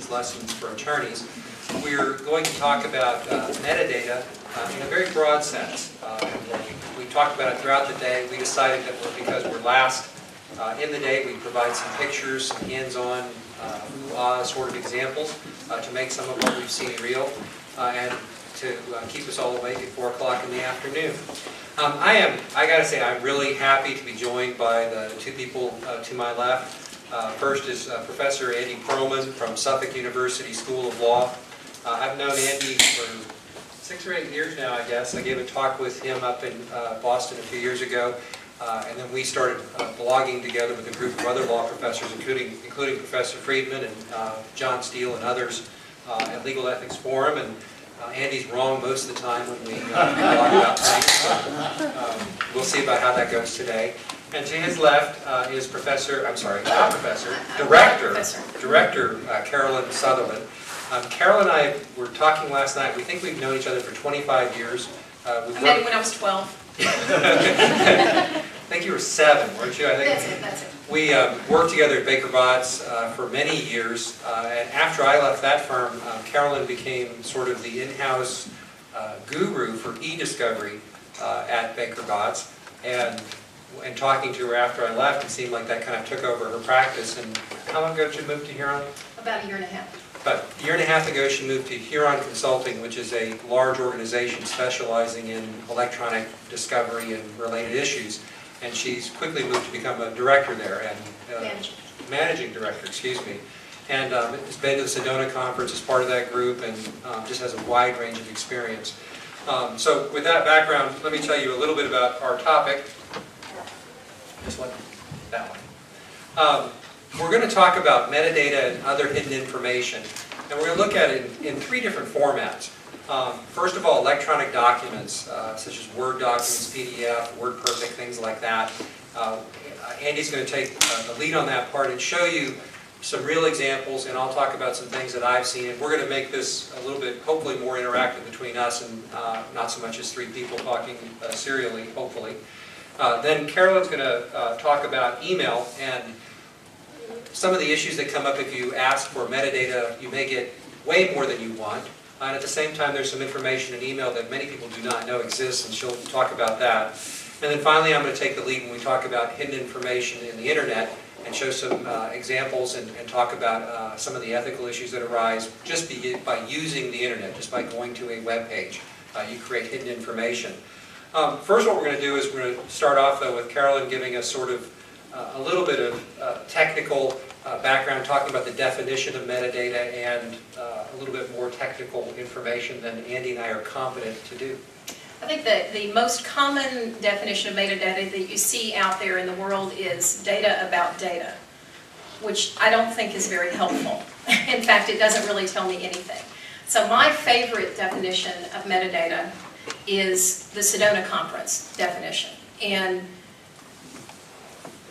practice lessons for attorneys. We're going to talk about metadata in a very broad sense. We talked about it throughout the day. We decided that because we're last in the day, we provide some pictures, some hands-on, ooh-ah sort of examples to make some of what we've seen real and to keep us all awake at 4 o'clock in the afternoon. I got to say, I'm really happy to be joined by the two people to my left. First is Professor Andy Perlman from Suffolk University School of Law. I've known Andy for 6 or 8 years now, I guess. I gave a talk with him up in Boston a few years ago, and then we started blogging together with a group of other law professors, including Professor Friedman and John Steele and others at Legal Ethics Forum. And Andy's wrong most of the time when we talk about things, so we'll see about how that goes today. And to his left is Director Carolyn Southerland. Carol and I were talking last night. We think we've known each other for 25 years. I met him when I was 12. I think you were 7, weren't you? I think That's it. We worked together at Baker Botts for many years, and after I left that firm, Carolyn became sort of the in-house guru for e-discovery at Baker Botts, and talking to her after I left, it seemed like that kind of took over her practice. And how long ago did you move to Huron? About a year and a half. About a year and a half ago, she moved to Huron Consulting, which is a large organization specializing in electronic discovery and related issues. And she's quickly moved to become a director there, and managing director, excuse me. And has been to the Sedona Conference as part of that group, and just has a wide range of experience. So with that background, let me tell you a little bit about our topic. Just like that one. We're going to talk about metadata and other hidden information, and we're going to look at it in 3 different formats. First of all, electronic documents, such as Word documents, PDF, WordPerfect, things like that. Andy's going to take the lead on that part and show you some real examples, and I'll talk about some things that I've seen. And we're going to make this a little bit, hopefully, more interactive between us and not so much as 3 people talking serially, hopefully. Then Carolyn's going to talk about email and some of the issues that come up if you ask for metadata. You may get way more than you want. And at the same time, there's some information in email that many people do not know exists, and she'll talk about that. And then finally, I'm going to take the lead when we talk about hidden information in the internet and show some examples and talk about some of the ethical issues that arise just by using the internet, just by going to a web page. You create hidden information. First, what we're going to do is we're going to start off, though, with Carolyn giving us sort of a little bit of technical background, talking about the definition of metadata and a little bit more technical information than Andy and I are competent to do. I think that the most common definition of metadata that you see out there in the world is data about data, which I don't think is very helpful. In fact, it doesn't really tell me anything. So my favorite definition of metadata is the Sedona Conference definition. And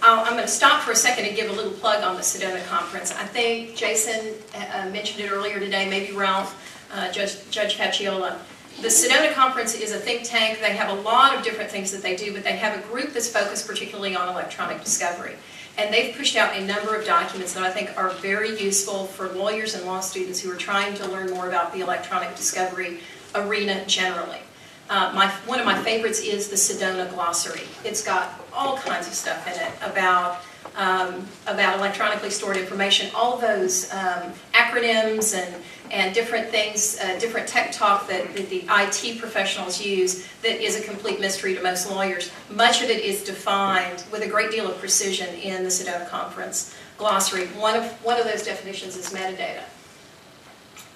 I'm going to stop for a second and give a little plug on the Sedona Conference. I think Jason mentioned it earlier today, maybe Ralph, Judge Facciola. The Sedona Conference is a think tank. They have a lot of different things that they do, but they have a group that's focused particularly on electronic discovery. And they've pushed out a number of documents that I think are very useful for lawyers and law students who are trying to learn more about the electronic discovery arena generally. One of my favorites is the Sedona Glossary. It's got all kinds of stuff in it about electronically stored information, all those acronyms and different things, different tech talk that the IT professionals use that is a complete mystery to most lawyers. Much of it is defined with a great deal of precision in the Sedona Conference Glossary. One of those definitions is metadata.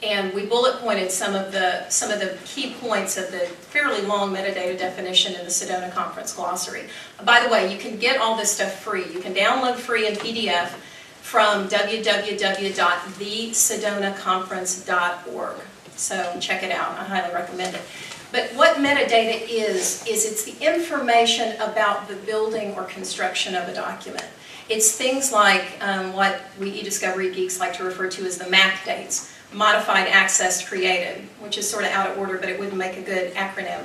And we bullet pointed some of the key points of the fairly long metadata definition in the Sedona Conference Glossary. By the way, you can get all this stuff free. You can download free in PDF from www.thesedonaconference.org. So check it out. I highly recommend it. But what metadata is it's the information about the building or construction of a document. It's things like what we e-discovery geeks like to refer to as the MAC dates. Modified, accessed, created, which is sort of out of order, but it wouldn't make a good acronym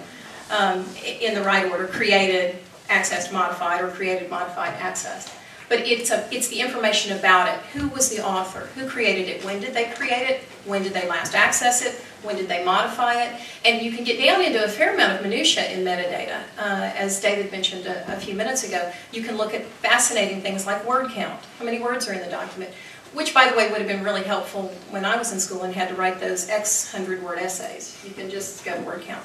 in the right order. Created, accessed, modified, or created, modified, accessed. But it's the information about it. Who was the author? Who created it? When did they create it? When did they last access it? When did they modify it? And you can get down into a fair amount of minutia in metadata. As David mentioned a few minutes ago, you can look at fascinating things like word count. How many words are in the document? Which, by the way, would have been really helpful when I was in school and had to write those X 100-word essays. You can just go word count.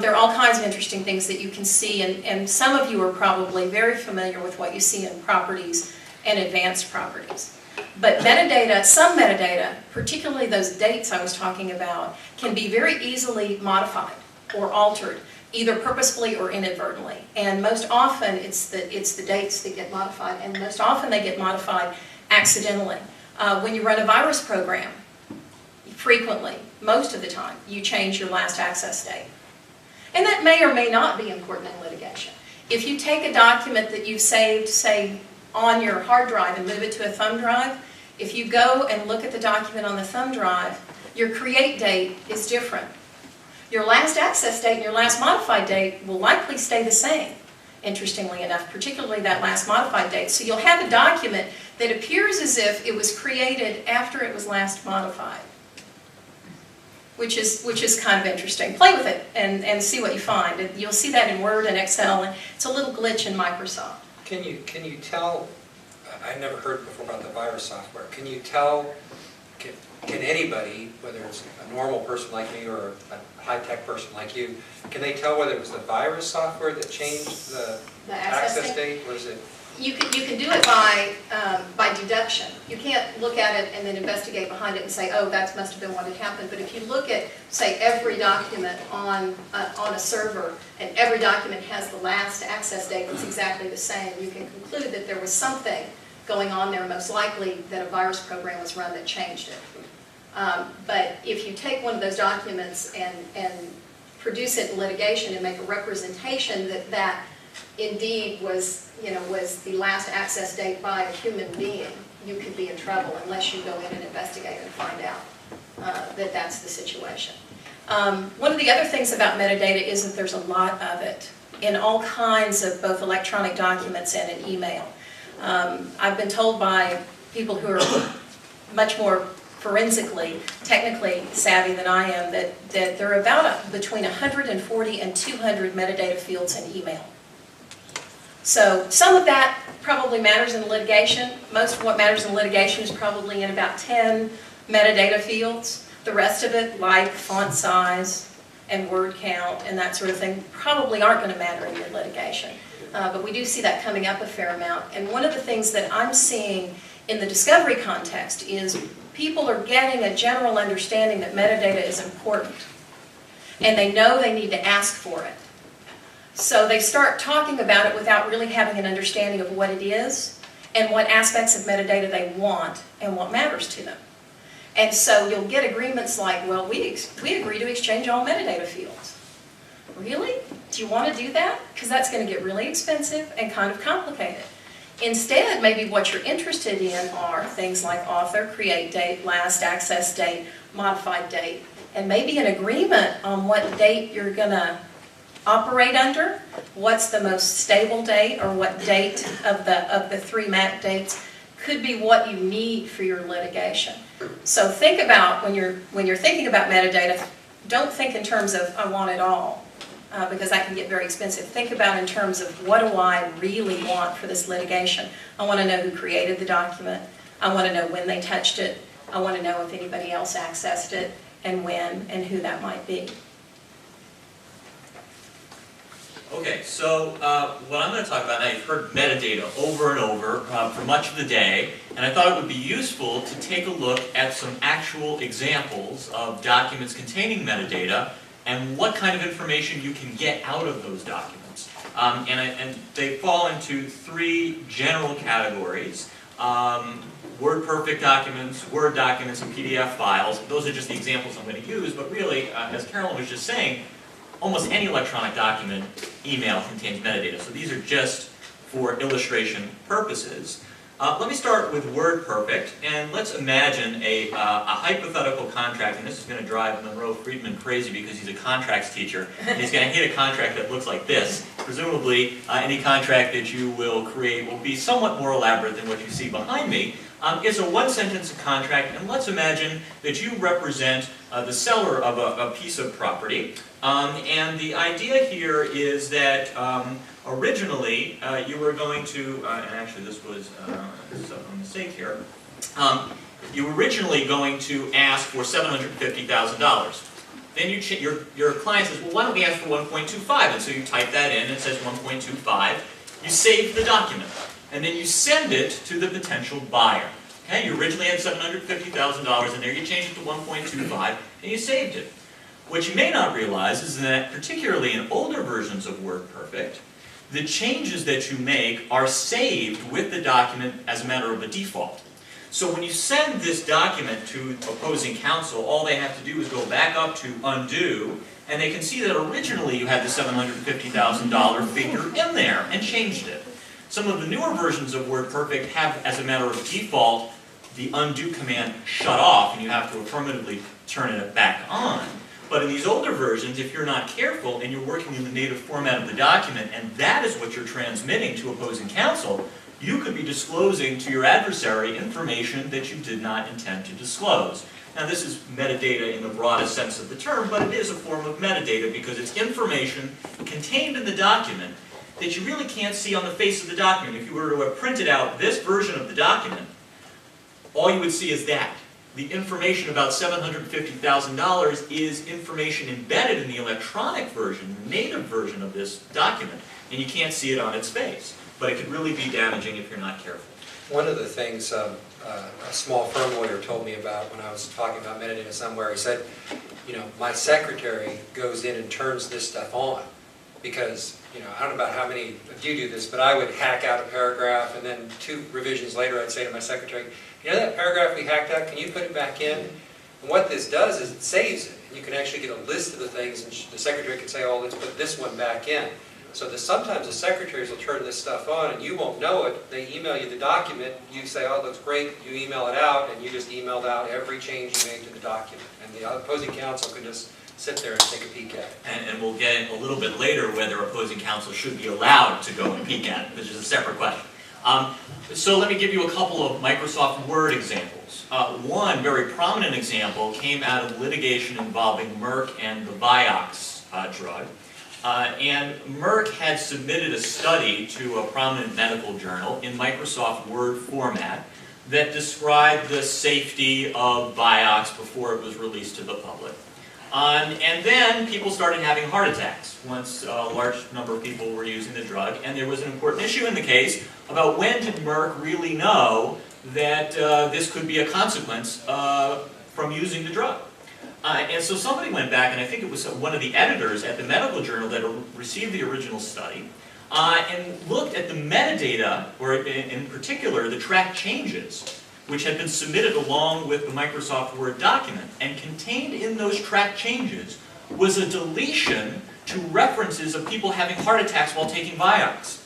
There are all kinds of interesting things that you can see, and some of you are probably very familiar with what you see in properties and advanced properties. But metadata, some metadata, particularly those dates I was talking about, can be very easily modified or altered, either purposefully or inadvertently. And most often it's the dates that get modified, and most often they get modified accidentally. When you run a virus program, frequently, most of the time, you change your last access date. And that may or may not be important in litigation. If you take a document that you've saved, say, on your hard drive and move it to a thumb drive, if you go and look at the document on the thumb drive, your create date is different. Your last access date and your last modified date will likely stay the same, interestingly enough, particularly that last modified date. So you'll have a document that appears as if it was created after it was last modified. Which is kind of interesting. Play with it and see what you find. You'll see that in Word and Excel, and it's a little glitch in Microsoft. Can you tell, I've never heard before about the virus software, can you tell, can anybody, whether it's a normal person like me or a high-tech person like you, can they tell whether it was the virus software that changed the access date, or is it? You can do it by deduction. You can't look at it and then investigate behind it and say, oh, that must have been what had happened. But if you look at, say, every document on a server, and every document has the last access date that's exactly the same, you can conclude that there was something going on there, most likely that a virus program was run that changed it. But if you take one of those documents and produce it in litigation and make a representation that indeed was the last access date by a human being, you could be in trouble unless you go in and investigate and find out that that's the situation. One of the other things about metadata is that there's a lot of it in all kinds of both electronic documents and in email. I've been told by people who are much more forensically, technically savvy than I am, that there are about between 140 and 200 metadata fields in email. So some of that probably matters in litigation. Most of what matters in litigation is probably in about 10 metadata fields. The rest of it, like font size and word count and that sort of thing, probably aren't going to matter in your litigation. But we do see that coming up a fair amount. And one of the things that I'm seeing in the discovery context is people are getting a general understanding that metadata is important. And they know they need to ask for it. So they start talking about it without really having an understanding of what it is and what aspects of metadata they want and what matters to them. And so you'll get agreements like, well, we agree to exchange all metadata fields. Really? Do you want to do that? Because that's going to get really expensive and kind of complicated. Instead, maybe what you're interested in are things like author, create date, last access date, modified date, and maybe an agreement on what date you're going to operate under, what's the most stable date, or what date of the three MAC dates could be what you need for your litigation. So think about, when you're thinking about metadata, don't think in terms of I want it all, because that can get very expensive. Think about in terms of what do I really want for this litigation. I want to know who created the document. I want to know when they touched it. I want to know if anybody else accessed it, and when, and who that might be. Okay, so what I'm going to talk about now, you've heard metadata over and over for much of the day, and I thought it would be useful to take a look at some actual examples of documents containing metadata and what kind of information you can get out of those documents. And they fall into three general categories. WordPerfect documents, Word documents, and PDF files. Those are just the examples I'm going to use, but really, as Carolyn was just saying, almost any electronic document, email, contains metadata. So these are just for illustration purposes. Let me start with WordPerfect, and let's imagine a hypothetical contract, and this is going to drive Monroe Friedman crazy because he's a contracts teacher, and he's going to hit a contract that looks like this. presumably any contract that you will create will be somewhat more elaborate than what you see behind me. It's a one-sentence contract, and let's imagine that you represent the seller of a piece of property. And the idea here is that originally you were going to, and actually this was a mistake here, you were originally going to ask for $750,000. Then your client says, well, why don't we ask for 1.25? And so you type that in, and it says 1.25. You save the document, and then you send it to the potential buyer. Okay, you originally had $750,000 in there, you changed it to 1.25, and you saved it. What you may not realize is that, particularly in older versions of WordPerfect, the changes that you make are saved with the document as a matter of a default. So when you send this document to opposing counsel, all they have to do is go back up to undo, and they can see that originally you had the $750,000 figure in there and changed it. Some of the newer versions of WordPerfect have, as a matter of default, the undo command shut off, and you have to affirmatively turn it back on. But in these older versions, if you're not careful and you're working in the native format of the document, and that is what you're transmitting to opposing counsel, you could be disclosing to your adversary information that you did not intend to disclose. Now, this is metadata in the broadest sense of the term, but it is a form of metadata because it's information contained in the document that you really can't see on the face of the document. If you were to have printed out this version of the document, all you would see is that. The information about $750,000 is information embedded in the electronic version, the native version of this document, and you can't see it on its face. But it could really be damaging if you're not careful. One of the things a small firm lawyer told me about when I was talking about metadata somewhere, he said, you know, my secretary goes in and turns this stuff on because, you know, I don't know about how many of you do this, but I would hack out a paragraph and then 2 revisions later I'd say to my secretary, you know that paragraph we hacked out, can you put it back in? And what this does is it saves it. You can actually get a list of the things and the secretary can say, oh, let's put this one back in. So sometimes the secretaries will turn this stuff on and you won't know it. They email you the document, you say, oh, it looks great, you email it out, and you just emailed out every change you made to the document. And the opposing counsel can just sit there and take a peek at it. And we'll get a little bit later whether opposing counsel should be allowed to go and peek at it, which is a separate question. So let me give you a couple of Microsoft Word examples. One very prominent example came out of litigation involving Merck and the Vioxx drug. And Merck had submitted a study to a prominent medical journal in Microsoft Word format that described the safety of Vioxx before it was released to the public. And then people started having heart attacks once a large number of people were using the drug, and there was an important issue in the case about when did Merck really know that this could be a consequence from using the drug. And so somebody went back, and I think it was one of the editors at the medical journal that received the original study, and looked at the metadata, or in particular the track changes, which had been submitted along with the Microsoft Word document. And contained in those track changes was a deletion to references of people having heart attacks while taking Vioxx,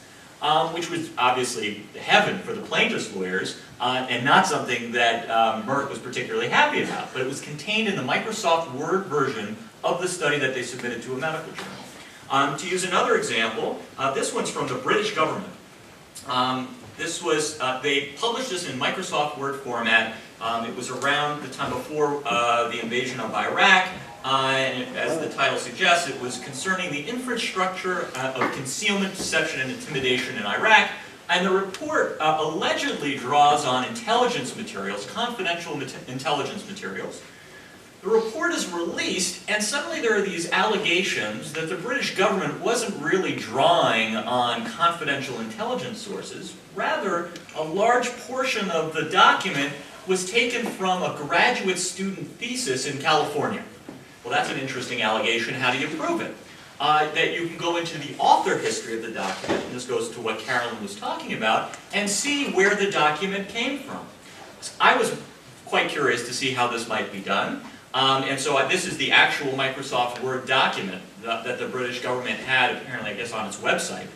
which was obviously heaven for the plaintiff's lawyers, and not something that Merck was particularly happy about. But it was contained in the Microsoft Word version of the study that they submitted to a medical journal. To use another example, this one's from the British government. They published this in Microsoft Word format. It was around the time before the invasion of Iraq, and as the title suggests, it was concerning the infrastructure of concealment, deception, and intimidation in Iraq. And the report allegedly draws on intelligence materials, confidential intelligence materials. The report is released, and suddenly there are these allegations that the British government wasn't really drawing on confidential intelligence sources. Rather, a large portion of the document was taken from a graduate student thesis in California. Well, that's an interesting allegation. How do you prove it? That you can go into the author history of the document, and this goes to what Carolyn was talking about, and see where the document came from. I was quite curious to see how this might be done. And so this is the actual Microsoft Word document that the British government had, apparently, I guess, on its website.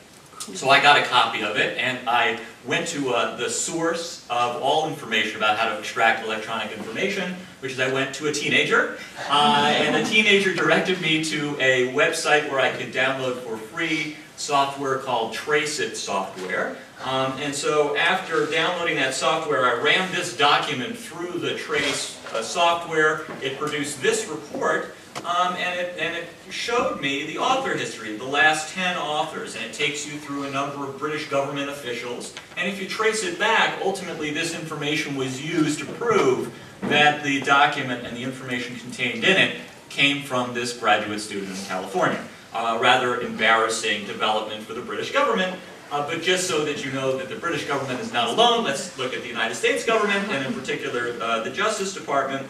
So I got a copy of it, and I went to the source of all information about how to extract electronic information, which is I went to a teenager, and the teenager directed me to a website where I could download for free software called Traceit software. And so after downloading that software, I ran this document through the Trace software. It produced this report, and it showed me the author history, the last 10 authors, and it takes you through a number of British government officials. And if you trace it back, ultimately this information was used to prove that the document and the information contained in it came from this graduate student in California. Rather embarrassing development for the British government, but just so that you know that the British government is not alone, let's look at the United States government, and in particular the Justice Department.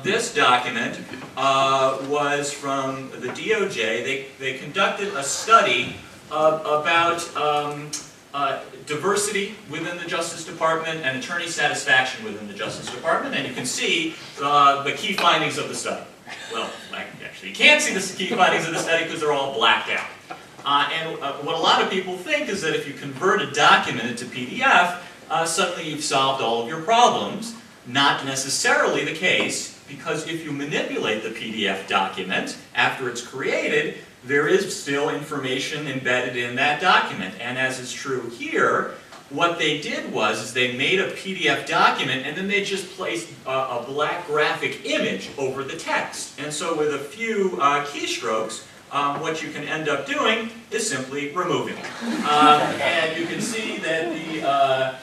This document was from the DOJ. They conducted a study about diversity within the Justice Department and attorney satisfaction within the Justice Department, and you can see the key findings of the study. Well, actually, you can't see the key findings of the study because they're all blacked out. And what a lot of people think is that if you convert a document into PDF, suddenly you've solved all of your problems. Not necessarily the case, because if you manipulate the PDF document after it's created, there is still information embedded in that document. And as is true here, what they did was they made a PDF document and then they just placed a black graphic image over the text. And so with a few keystrokes, what you can end up doing is simply removing it. And you can see that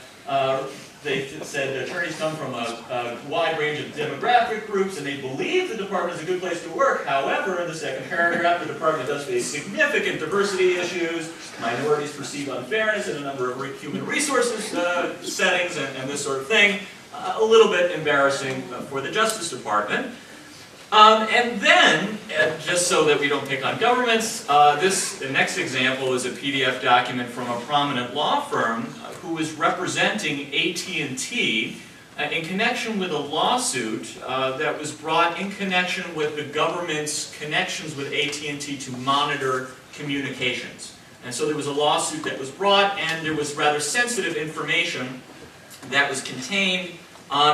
they said attorneys come from a wide range of demographic groups and they believe the department is a good place to work. However, in the second paragraph, the department does face significant diversity issues, minorities perceive unfairness in a number of human resources settings and this sort of thing. A little bit embarrassing for the Justice Department. And then, just so that we don't pick on governments, the next example is a PDF document from a prominent law firm who is representing AT&T in connection with a lawsuit that was brought in connection with the government's connections with AT&T to monitor communications. And so there was a lawsuit that was brought, and there was rather sensitive information that was contained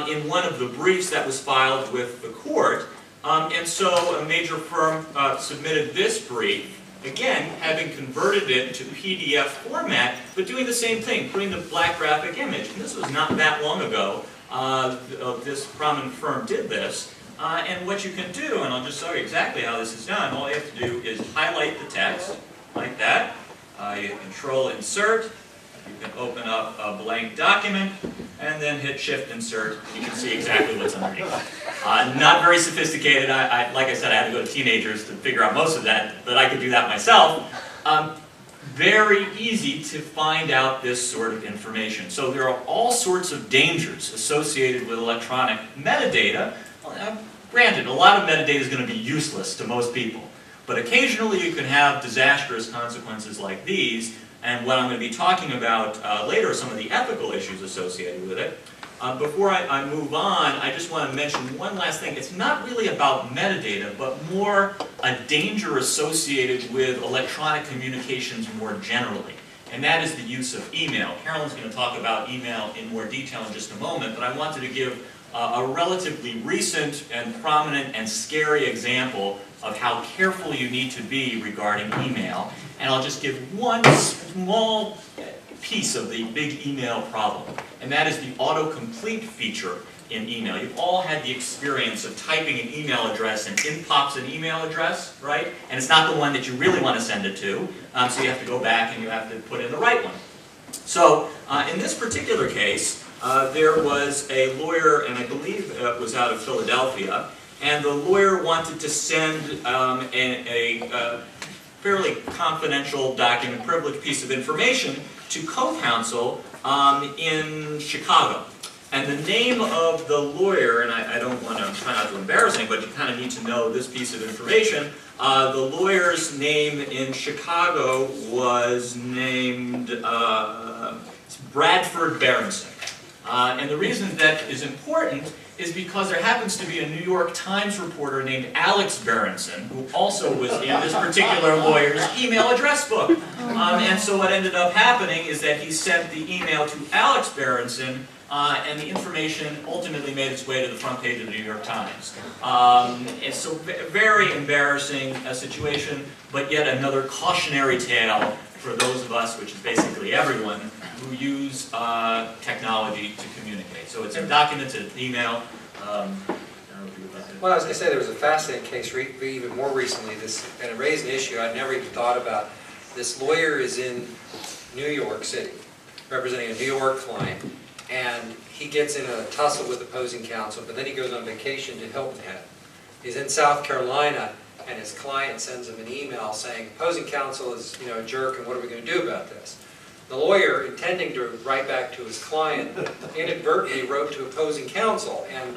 in one of the briefs that was filed with the court. And so a major firm submitted this brief, again, having converted it to PDF format, but doing the same thing, putting the black graphic image. And this was not that long ago. This prominent firm did this. And what you can do, and I'll just show you exactly how this is done, all you have to do is highlight the text, like that. You Control Insert. You can open up a blank document, and then hit Shift Insert, and you can see exactly what's underneath. Not very sophisticated. Like I said, I had to go to teenagers to figure out most of that, but I could do that myself. Very easy to find out this sort of information. So there are all sorts of dangers associated with electronic metadata. Granted, a lot of metadata is going to be useless to most people, but occasionally you can have disastrous consequences like these. And what I'm going to be talking about later are some of the ethical issues associated with it. Before I move on, I just want to mention one last thing. It's not really about metadata, but more a danger associated with electronic communications more generally. And that is the use of email. Carolyn's going to talk about email in more detail in just a moment, but I wanted to give a relatively recent and prominent and scary example of how careful you need to be regarding email. And I'll just give one small piece of the big email problem, and that is the autocomplete feature in email. You've all had the experience of typing an email address and in pops an email address, right? And it's not the one that you really want to send it to, so you have to go back and you have to put in the right one. So in this particular case, there was a lawyer, and I believe it was out of Philadelphia, and the lawyer wanted to send a fairly confidential document, privileged piece of information to co-counsel in Chicago. And the name of the lawyer, and I don't want to try not to embarrass him, but you kind of need to know this piece of information. The lawyer's name in Chicago was named Bradford Berenson. And the reason that is important is because there happens to be a New York Times reporter named Alex Berenson, who also was in this particular lawyer's email address book. And so what ended up happening is that he sent the email to Alex Berenson and the information ultimately made its way to the front page of the New York Times. It's so very embarrassing situation, but yet another cautionary tale for those of us, which is basically everyone, who use technology to communicate. So it's in documents, it's in email. I don't know if you would like to... Well, I was going to say there was a fascinating case even more recently, and it raised an issue I'd never even thought about. This lawyer is in New York City, representing a New York client, and he gets in a tussle with opposing counsel, but then he goes on vacation to Hilton Head. He's in South Carolina, and his client sends him an email saying, opposing counsel is, a jerk, and what are we going to do about this? The lawyer, intending to write back to his client, inadvertently wrote to opposing counsel, and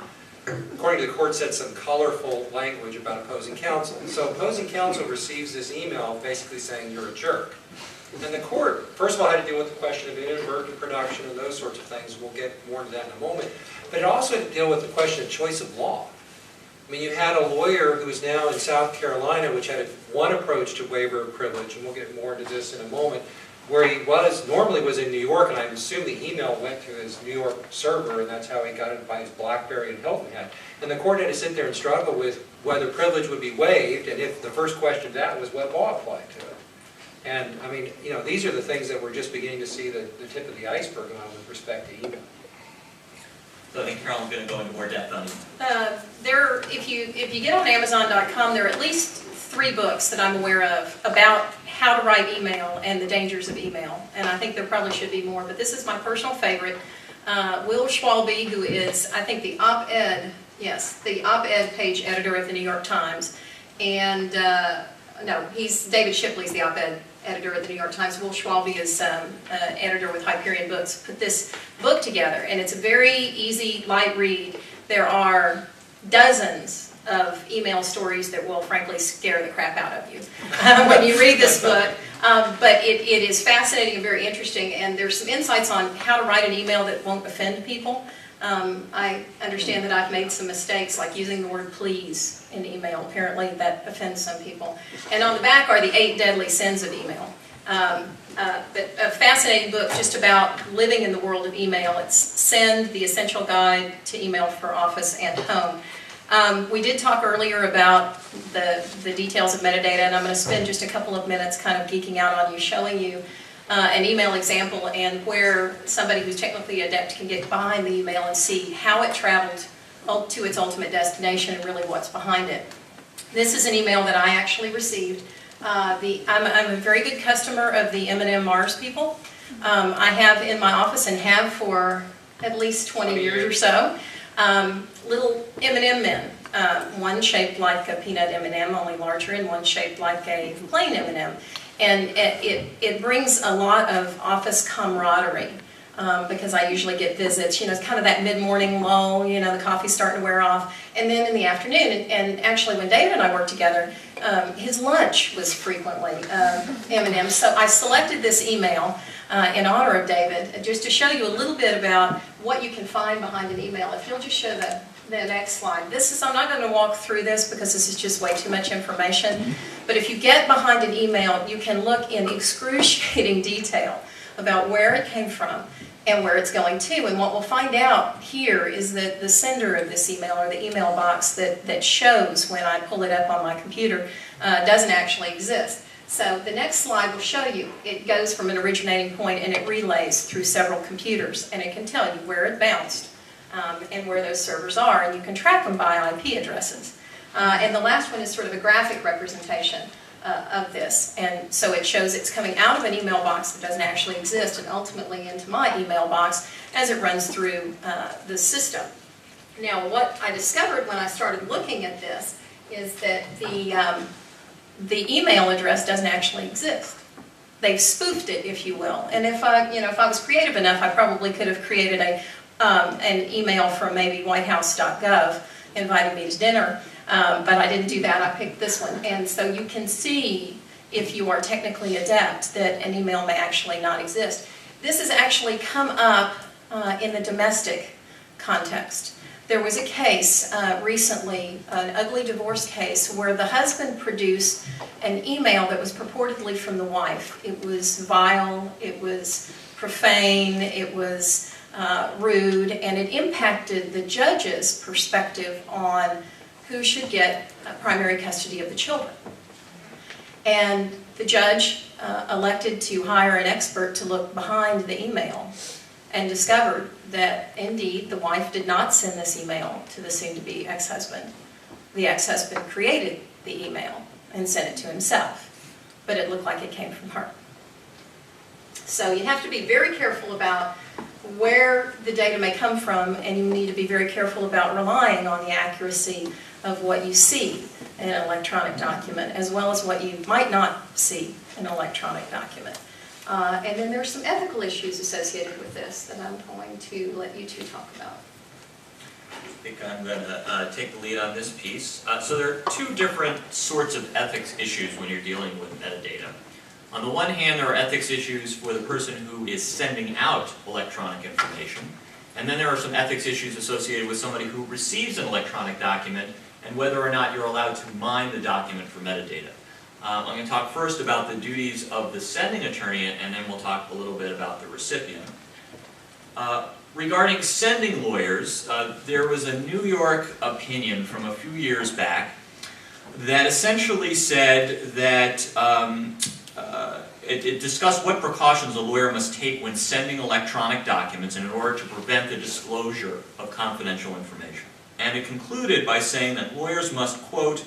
according to the court, said some colorful language about opposing counsel. So opposing counsel receives this email basically saying, you're a jerk. And the court, first of all, had to deal with the question of inadvertent production and those sorts of things. We'll get more into that in a moment. But it also had to deal with the question of choice of law. I mean, you had a lawyer who is now in South Carolina, which had one approach to waiver of privilege, and we'll get more into this in a moment, where he normally was in New York, and I assume the email went to his New York server, and that's how he got it by his BlackBerry and Hilton Head. And the court had to sit there and struggle with whether privilege would be waived, and if the first question to that was what law applied to it. And, I mean, these are the things that we're just beginning to see the tip of the iceberg on with respect to email. So I think Carolyn's going to go into more depth on it. If you get on Amazon.com, there are at least 3 books that I'm aware of about how to write email and the dangers of email. And I think there probably should be more, but this is my personal favorite. Will Schwalbe, who is, I think, the op-ed page editor at the New York Times. And, no, David Shipley's the op-ed editor at the New York Times. Will Schwalbe is editor with Hyperion Books, put this book together, and it's a very easy, light read. There are dozens of email stories that will frankly scare the crap out of you when you read this book, but it is fascinating and very interesting, and there's some insights on how to write an email that won't offend people. I understand that I've made some mistakes, like using the word please in email. Apparently that offends some people. And on the back are the 8 deadly sins of email. But a fascinating book just about living in the world of email. It's Send, the Essential Guide to Email for Office and Home. We did talk earlier about the details of metadata, and I'm going to spend just a couple of minutes kind of geeking out on you, showing you an email example and where somebody who's technically adept can get behind the email and see how it traveled to its ultimate destination and really what's behind it. This is an email that I actually received. I'm a very good customer of the M&M Mars people. I have in my office and have for at least 20 years or so. Little M&M men, one shaped like a peanut M&M, only larger, and one shaped like a plain M&M. And it brings a lot of office camaraderie because I usually get visits. It's kind of that mid-morning lull, the coffee's starting to wear off. And then in the afternoon, and actually when David and I worked together, his lunch was frequently M&M. So I selected this email in honor of David just to show you a little bit about what you can find behind an email. If you'll just show the next slide. I'm not going to walk through this because this is just way too much information. But if you get behind an email, you can look in excruciating detail about where it came from and where it's going to. And what we'll find out here is that the sender of this email, or the email box that shows when I pull it up on my computer, doesn't actually exist. So the next slide will show you. It goes from an originating point and it relays through several computers, and it can tell you where it bounced and where those servers are, and you can track them by IP addresses. And the last one is sort of a graphic representation of this, and so it shows it's coming out of an email box that doesn't actually exist and ultimately into my email box as it runs through the system. Now, what I discovered when I started looking at this is that the email address doesn't actually exist. They've spoofed it, if you will. And if I was creative enough, I probably could have created an email from maybe whitehouse.gov inviting me to dinner, but I didn't do that. I picked this one. And so you can see, if you are technically adept, that an email may actually not exist. This has actually come up in the domestic context. There was a case recently, an ugly divorce case, where the husband produced an email that was purportedly from the wife. It was vile, it was profane, it was rude, and it impacted the judge's perspective on who should get primary custody of the children. And the judge elected to hire an expert to look behind the email and discovered that indeed the wife did not send this email to the soon-to-be ex-husband. The ex-husband created the email and sent it to himself, but it looked like it came from her. So you have to be very careful about where the data may come from, and you need to be very careful about relying on the accuracy of what you see in an electronic document, as well as what you might not see in an electronic document. And then there's some ethical issues associated with this that I'm going to let you two talk about. I think I'm going to take the lead on this piece. So there are two different sorts of ethics issues when you're dealing with metadata. On the one hand, there are ethics issues for the person who is sending out electronic information, and then there are some ethics issues associated with somebody who receives an electronic document and whether or not you're allowed to mine the document for metadata. I'm going to talk first about the duties of the sending attorney, and then we'll talk a little bit about the recipient. Regarding sending lawyers, there was a New York opinion from a few years back that essentially said that it discussed what precautions a lawyer must take when sending electronic documents in order to prevent the disclosure of confidential information. And it concluded by saying that lawyers must, quote,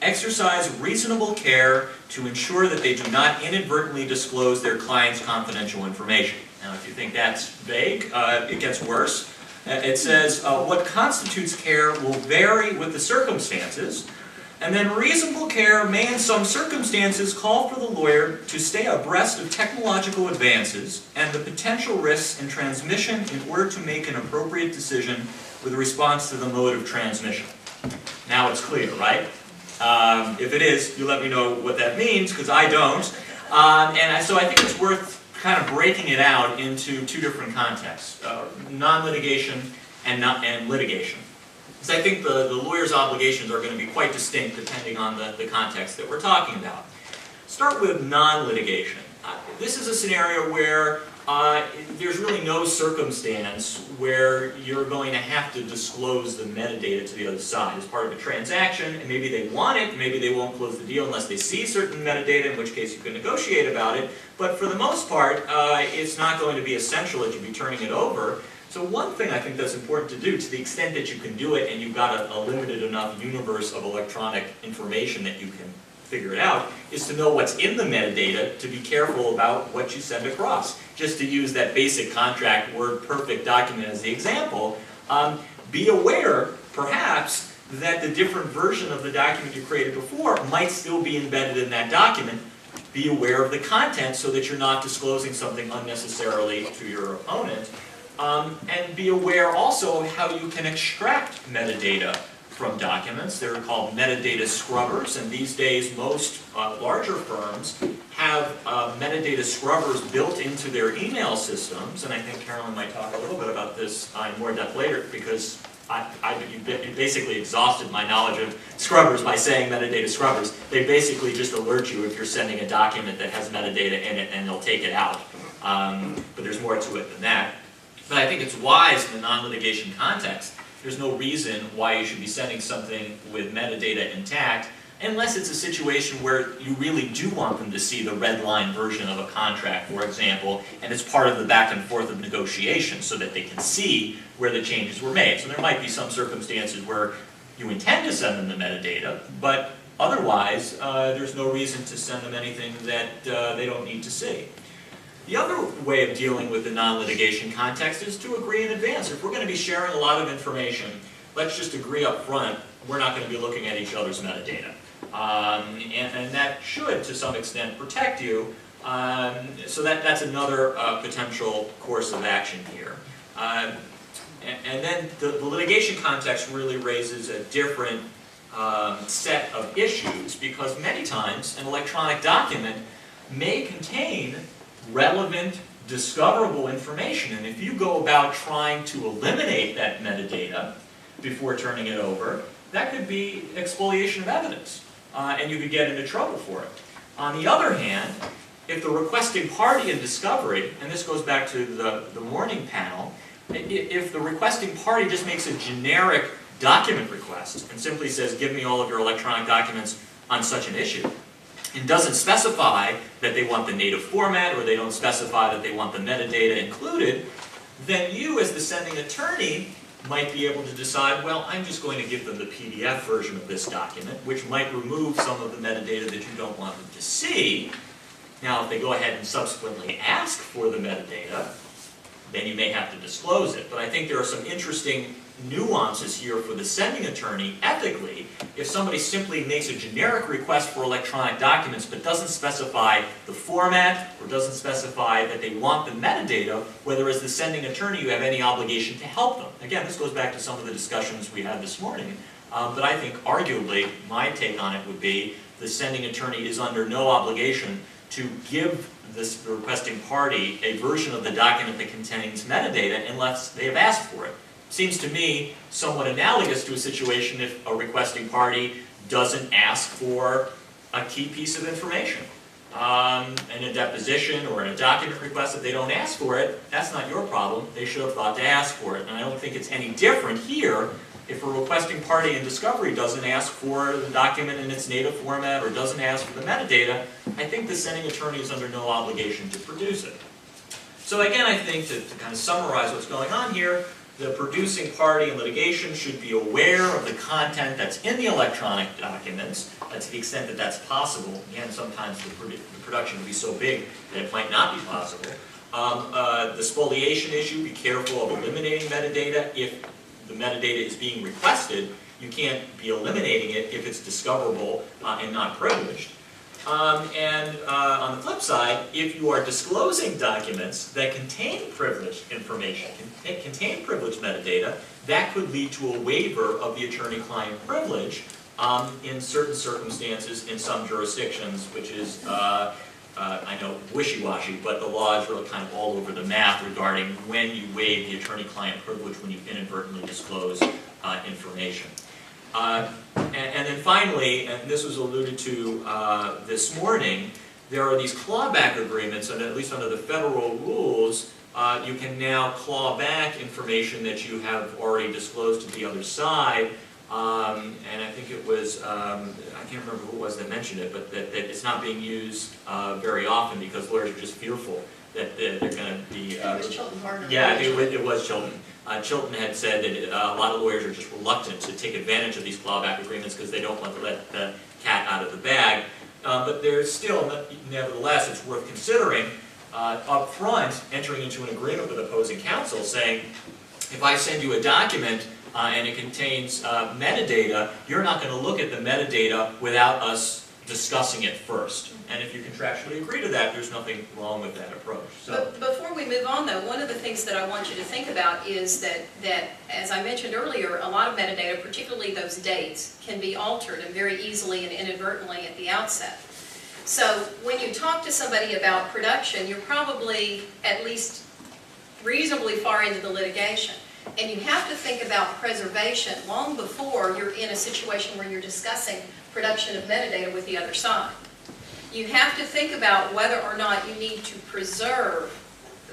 exercise reasonable care to ensure that they do not inadvertently disclose their client's confidential information. Now, if you think that's vague, it gets worse. It says, what constitutes care will vary with the circumstances, and then reasonable care may in some circumstances call for the lawyer to stay abreast of technological advances and the potential risks in transmission in order to make an appropriate decision with response to the mode of transmission. Now it's clear, right? If it is, you let me know what that means, because I don't. So I think it's worth kind of breaking it out into two different contexts, non-litigation and litigation. Because I think the lawyer's obligations are going to be quite distinct depending on the context that we're talking about. Start with non-litigation. This is a scenario where there's really no circumstance where you're going to have to disclose the metadata to the other side as part of a transaction, and maybe they want it, maybe they won't close the deal unless they see certain metadata, in which case you can negotiate about it, but for the most part, it's not going to be essential that you be turning it over. So one thing I think that's important to do, to the extent that you can do it and you've got a limited enough universe of electronic information that you can figure it out, is to know what's in the metadata, to be careful about what you send across. Just to use that basic contract word-perfect document as the example, be aware, perhaps, that the different version of the document you created before might still be embedded in that document. Be aware of the content so that you're not disclosing something unnecessarily to your opponent. And be aware also of how you can extract metadata from documents. They're called metadata scrubbers, and these days most larger firms have metadata scrubbers built into their email systems, and I think Carolyn might talk a little bit about this in more depth later, because you basically exhausted my knowledge of scrubbers by saying metadata scrubbers. They basically just alert you if you're sending a document that has metadata in it, and they'll take it out. But there's more to it than that. But I think it's wise in the non-litigation context. There's no reason why you should be sending something with metadata intact, unless it's a situation where you really do want them to see the red line version of a contract, for example, and it's part of the back and forth of negotiation so that they can see where the changes were made. So there might be some circumstances where you intend to send them the metadata, but otherwise there's no reason to send them anything that they don't need to see. The other way of dealing with the non-litigation context is to agree in advance. If we're going to be sharing a lot of information, let's just agree up front we're not going to be looking at each other's metadata. And that should, to some extent, protect you. So that's another potential course of action here. And then the litigation context really raises a different set of issues, because many times an electronic document may contain relevant, discoverable information. And if you go about trying to eliminate that metadata before turning it over, that could be expoliation of evidence, and you could get into trouble for it. On the other hand, if the requesting party in discovery, and this goes back to the morning panel, If the requesting party just makes a generic document request and simply says, give me all of your electronic documents on such an issue, and doesn't specify that they want the native format or they don't specify that they want the metadata included, then you as the sending attorney might be able to decide, well, I'm just going to give them the PDF version of this document, which might remove some of the metadata that you don't want them to see. Now, if they go ahead and subsequently ask for the metadata, then you may have to disclose it. But I think there are some interesting nuances here for the sending attorney ethically. If somebody simply makes a generic request for electronic documents but doesn't specify the format or doesn't specify that they want the metadata, whether as the sending attorney you have any obligation to help them. Again, this goes back to some of the discussions we had this morning. But I think arguably my take on it would be the sending attorney is under no obligation to give this requesting party a version of the document that contains metadata unless they have asked for it. Seems to me somewhat analogous to a situation if a requesting party doesn't ask for a key piece of information. In a deposition or in a document request, if they don't ask for it, that's not your problem. They should have thought to ask for it. And I don't think it's any different here if a requesting party in discovery doesn't ask for the document in its native format or doesn't ask for the metadata. I think the sending attorney is under no obligation to produce it. So again, I think to kind of summarize what's going on here, the producing party in litigation should be aware of the content that's in the electronic documents, to the extent that that's possible. Again, sometimes the production can be so big that it might not be possible. The spoliation issue, be careful of eliminating metadata. If the metadata is being requested, you can't be eliminating it if it's discoverable and not privileged. On the flip side, if you are disclosing documents that contain privileged information, contain privileged metadata, that could lead to a waiver of the attorney-client privilege in certain circumstances in some jurisdictions, which is, I know, wishy-washy, but the law is really kind of all over the map regarding when you waive the attorney-client privilege when you inadvertently disclose information. And then finally, and this was alluded to this morning, there are these clawback agreements, and at least under the federal rules, you can now claw back information that you have already disclosed to the other side. And I think it was, I can't remember who it was that mentioned it, but that it's not being used very often because lawyers are just fearful that they're going to be... it was Chilton Gardner. Yeah, it was Chilton. Chilton had said that a lot of lawyers are just reluctant to take advantage of these clawback agreements because they don't want to let the cat out of the bag. But there's still, nevertheless, it's worth considering up front entering into an agreement with opposing counsel saying, if I send you a document and it contains metadata, you're not going to look at the metadata without us discussing it first. And if you contractually agree to that, there's nothing wrong with that approach. So, But before we move on, though, one of the things that I want you to think about is that, as I mentioned earlier, a lot of metadata, particularly those dates, can be altered and very easily and inadvertently at the outset. So when you talk to somebody about production, you're probably at least reasonably far into the litigation. And you have to think about preservation long before you're in a situation where you're discussing production of metadata with the other side. You have to think about whether or not you need to preserve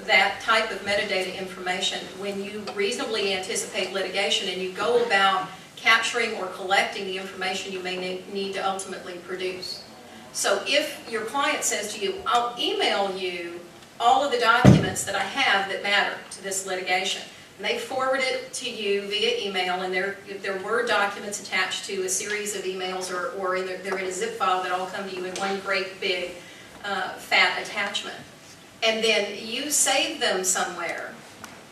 that type of metadata information when you reasonably anticipate litigation and you go about capturing or collecting the information you may need to ultimately produce. So if your client says to you, I'll email you all of the documents that I have that matter to this litigation, and they forward it to you via email, and if there were documents attached to a series of emails, or they're in a zip file that all come to you in one great big fat attachment. And then you save them somewhere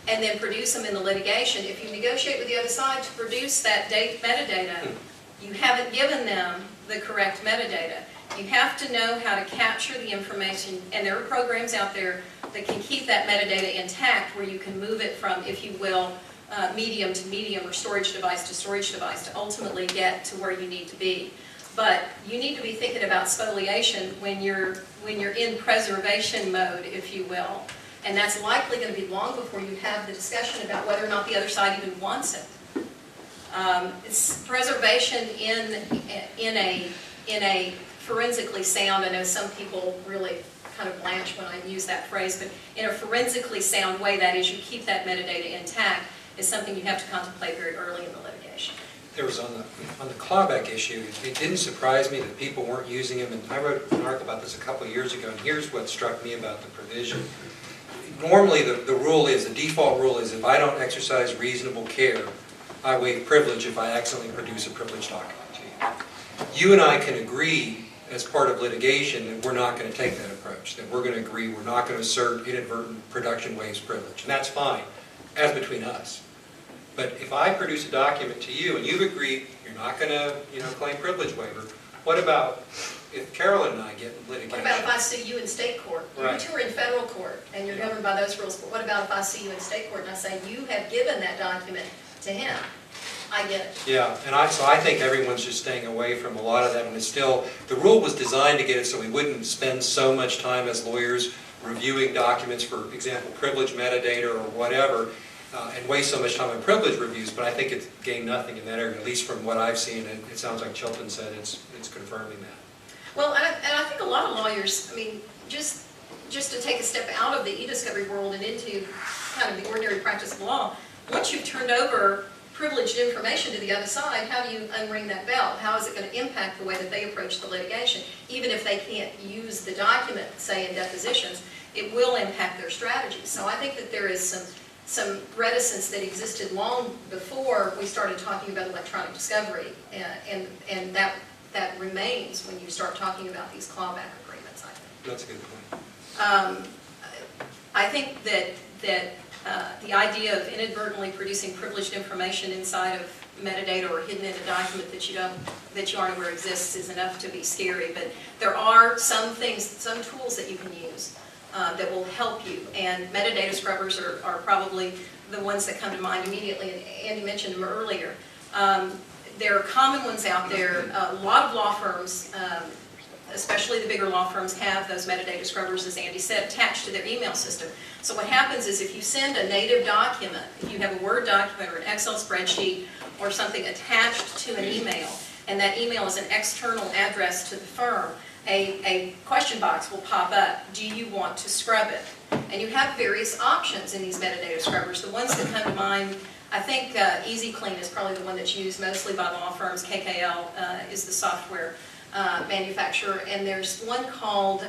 and then produce them in the litigation. If you negotiate with the other side to produce that date metadata, you haven't given them the correct metadata. You have to know how to capture the information, and there are programs out there that can keep that metadata intact where you can move it from, if you will, medium to medium or storage device to storage device to ultimately get to where you need to be. But you need to be thinking about spoliation when you're in preservation mode, if you will. And that's likely going to be long before you have the discussion about whether or not the other side even wants it. It's preservation in a forensically sound, I know some people really kind of blanch when I use that phrase, but in a forensically sound way, that is, you keep that metadata intact, is something you have to contemplate very early in the litigation. There was on the clawback issue, it didn't surprise me that people weren't using them, and I wrote an article about this a couple of years ago, and here's what struck me about the provision. Normally, the rule is, the default rule is, if I don't exercise reasonable care, I waive privilege if I accidentally produce a privileged document to you. You and I can agree, as part of litigation, that we're not going to take that approach, that we're going to agree we're not going to assert inadvertent production waives privilege, and that's fine, as between us. But if I produce a document to you and you've agreed you're not going to, claim privilege waiver, what about if Carolyn and I get in litigation? What about if I sue you in state court? Right. You two are in federal court and you're governed by those rules, but what about if I sue you in state court and I say you have given that document to him? I get it. Yeah, and so I think everyone's just staying away from a lot of that, and it's still, the rule was designed to get it so we wouldn't spend so much time as lawyers reviewing documents, for example, privilege metadata or whatever, and waste so much time on privilege reviews, but I think it's gained nothing in that area, at least from what I've seen, and it sounds like Chilton said it's confirming that. Well, and I think a lot of lawyers, I mean, just to take a step out of the e-discovery world and into kind of the ordinary practice of law, once you've turned over privileged information to the other side, how do you unring that bell? How is it going to impact the way that they approach the litigation? Even if they can't use the document, say in depositions, it will impact their strategy. So I think that there is some reticence that existed long before we started talking about electronic discovery, and that remains when you start talking about these clawback agreements, I think. That's a good point. I think that the idea of inadvertently producing privileged information inside of metadata or hidden in a document that you aren't aware exists is enough to be scary. But there are some things, some tools that you can use that will help you, and metadata scrubbers are probably the ones that come to mind immediately. And Andy mentioned them earlier. There are common ones out there. A lot of law firms, especially the bigger law firms, have those metadata scrubbers, as Andy said, attached to their email system. So what happens is if you send a native document, if you have a Word document or an Excel spreadsheet or something attached to an email, and that email is an external address to the firm, a question box will pop up. Do you want to scrub it? And you have various options in these metadata scrubbers. The ones that come to mind, I think Easy Clean is probably the one that's used mostly by law firms. KKL is the software manufacturer, and there's one called,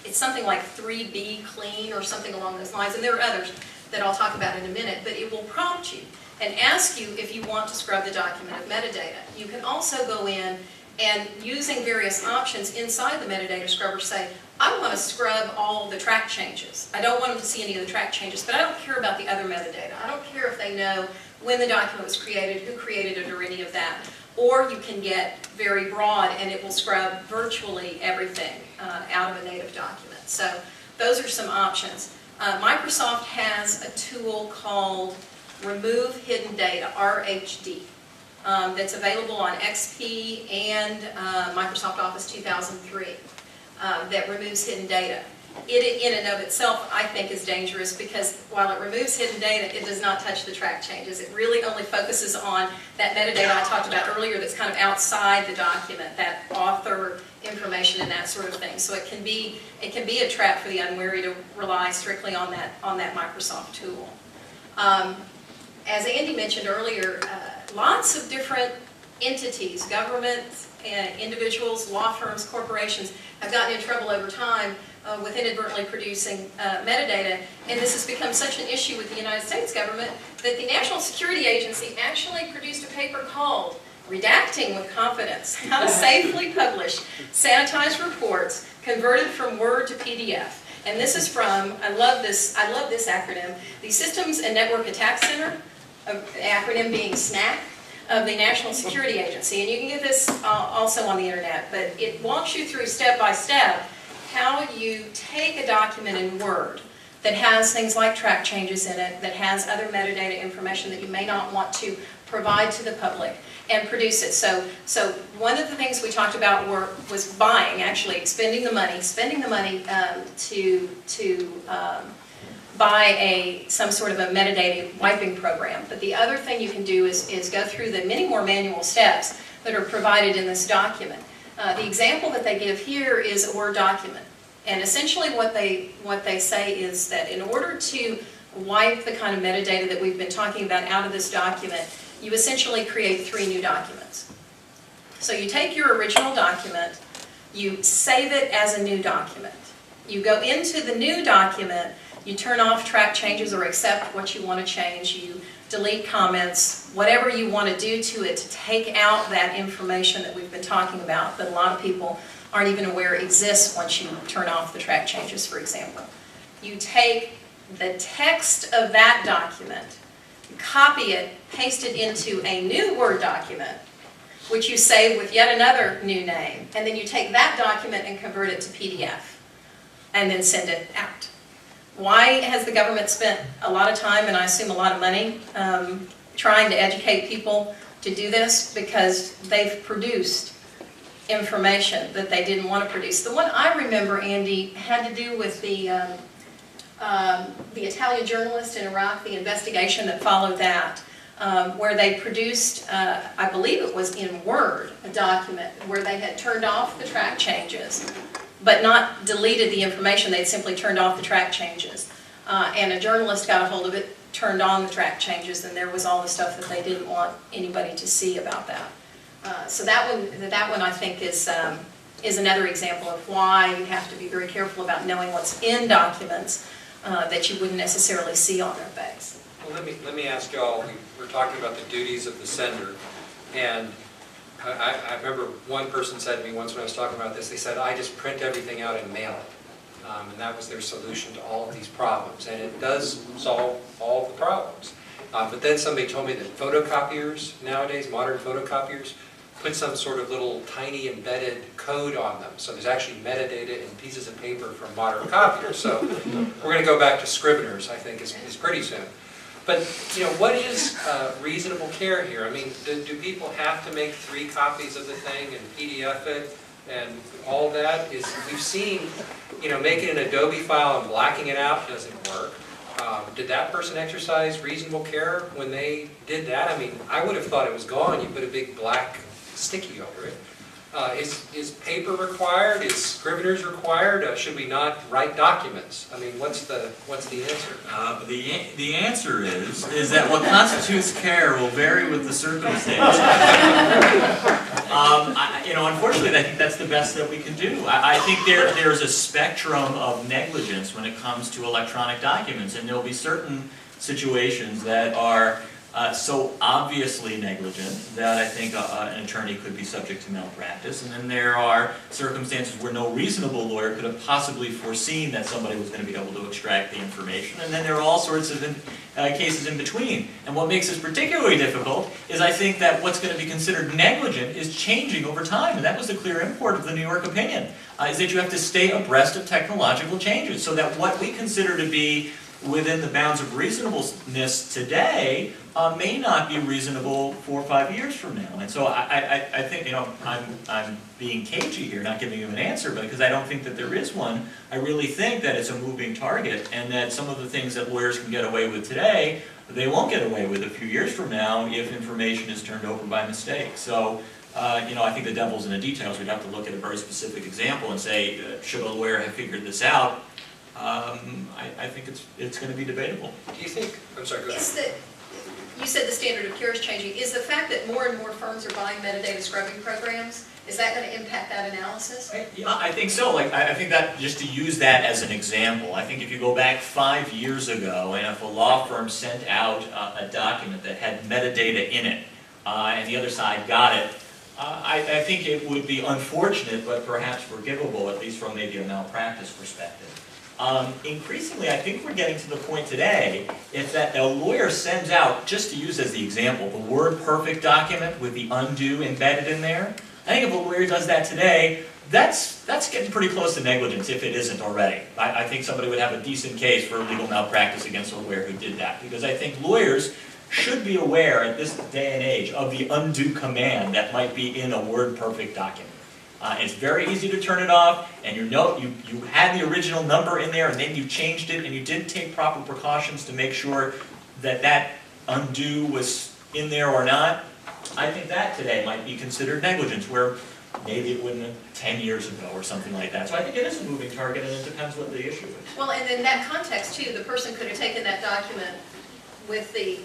it's something like 3B Clean or something along those lines, and there are others that I'll talk about in a minute, but it will prompt you and ask you if you want to scrub the document of metadata. You can also go in and, using various options inside the metadata scrubber, say, I want to scrub all the track changes. I don't want them to see any of the track changes, but I don't care about the other metadata. I don't care if they know when the document was created, who created it, or any of that. Or you can get very broad and it will scrub virtually everything out of a native document. So those are some options. Microsoft has a tool called Remove Hidden Data, RHD, that's available on XP and Microsoft Office 2003 that removes hidden data. It in and of itself, I think, is dangerous because while it removes hidden data, it does not touch the track changes. It really only focuses on that metadata I talked about earlier that's kind of outside the document, that author information and that sort of thing. So it can be a trap for the unwary to rely strictly on that Microsoft tool. As Andy mentioned earlier, lots of different entities, governments, individuals, law firms, corporations have gotten in trouble over time with inadvertently producing metadata, and this has become such an issue with the United States government that the National Security Agency actually produced a paper called Redacting with Confidence, How to Safely Publish Sanitized Reports Converted from Word to PDF. And this is from, I love this acronym, the Systems and Network Attack Center, the acronym being SNAC, of the National Security Agency. And you can get this also on the internet, but it walks you through step by step how you take a document in Word that has things like track changes in it, that has other metadata information that you may not want to provide to the public, and produce it. So one of the things we talked about was buying, actually, spending the money to buy some sort of a metadata wiping program. But the other thing you can do is go through the many more manual steps that are provided in this document. The example that they give here is a Word document. And essentially what they say is that in order to wipe the kind of metadata that we've been talking about out of this document, you essentially create 3 new documents. So you take your original document, you save it as a new document. You go into the new document, you turn off track changes or accept what you want to change, you delete comments, whatever you want to do to it to take out that information that we've been talking about that a lot of people aren't even aware exists once you turn off the track changes, for example. You take the text of that document, you copy it, paste it into a new Word document, which you save with yet another new name, and then you take that document and convert it to PDF, and then send it out. Why has the government spent a lot of time, and I assume a lot of money, trying to educate people to do this? Because they've produced information that they didn't want to produce. The one I remember, Andy, had to do with the Italian journalist in Iraq, the investigation that followed that, where they produced, I believe it was in Word, a document where they had turned off the track changes, but not deleted the information. They'd simply turned off the track changes. And a journalist got a hold of it, turned on the track changes, and there was all the stuff that they didn't want anybody to see about that. So that one I think is another example of why you have to be very careful about knowing what's in documents that you wouldn't necessarily see on their face. Well, let me ask y'all, we're talking about the duties of the sender, and I remember one person said to me once when I was talking about this, they said, I just print everything out and mail it. And that was their solution to all of these problems. And it does solve all of the problems. But then somebody told me that photocopiers nowadays, modern photocopiers, put some sort of little tiny embedded code on them. So there's actually metadata in pieces of paper from modern copiers. So we're going to go back to scriveners, I think, is pretty soon. But, you know, what is reasonable care here? I mean, do people have to make 3 copies of the thing and PDF it and all that? We've seen, you know, making an Adobe file and blacking it out doesn't work. Did that person exercise reasonable care when they did that? I mean, I would have thought it was gone. You put a big black sticky over it. Is paper required? Is scriveners required? Should we not write documents? I mean, what's the answer? The answer is that what constitutes care will vary with the circumstance. You know, unfortunately, I think that's the best that we can do. I think there's a spectrum of negligence when it comes to electronic documents, and there'll be certain situations that are so obviously negligent that I think an attorney could be subject to malpractice, and then there are circumstances where no reasonable lawyer could have possibly foreseen that somebody was going to be able to extract the information, and then there are all sorts of cases in between. And what makes this particularly difficult is I think that what's going to be considered negligent is changing over time, and that was the clear import of the New York opinion, is that you have to stay abreast of technological changes, so that what we consider to be within the bounds of reasonableness today may not be reasonable 4 or 5 years from now. And so I think, you know, I'm being cagey here, not giving you an answer, but because I don't think that there is one. I really think that it's a moving target, and that some of the things that lawyers can get away with today, they won't get away with a few years from now if information is turned over by mistake. So, you know, I think the devil's in the details. We'd have to look at a very specific example and say, should a lawyer have figured this out? I think it's going to be debatable. Do you think, I'm sorry, go ahead. You said the standard of care is changing. Is the fact that more and more firms are buying metadata scrubbing programs, is that going to impact that analysis? Yeah, I think so. Like, I think that, just to use that as an example, I think if you go back 5 years ago, and if a law firm sent out a document that had metadata in it, and the other side got it, I think it would be unfortunate, but perhaps forgivable, at least from maybe a malpractice perspective. Increasingly, I think we're getting to the point today, if that a lawyer sends out, just to use as the example, the word perfect document with the undo embedded in there. I think if a lawyer does that today, that's getting pretty close to negligence, if it isn't already. I think somebody would have a decent case for legal malpractice against a lawyer who did that, because I think lawyers should be aware at this day and age of the undo command that might be in a word perfect document. It's very easy to turn it off, and you had the original number in there, and then you changed it, and you didn't take proper precautions to make sure that that undo was in there or not. I think that today might be considered negligence, where maybe it wouldn't have 10 years ago or something like that. So I think it is a moving target, and it depends what the issue is. Well, and in that context too, the person could have taken that document with the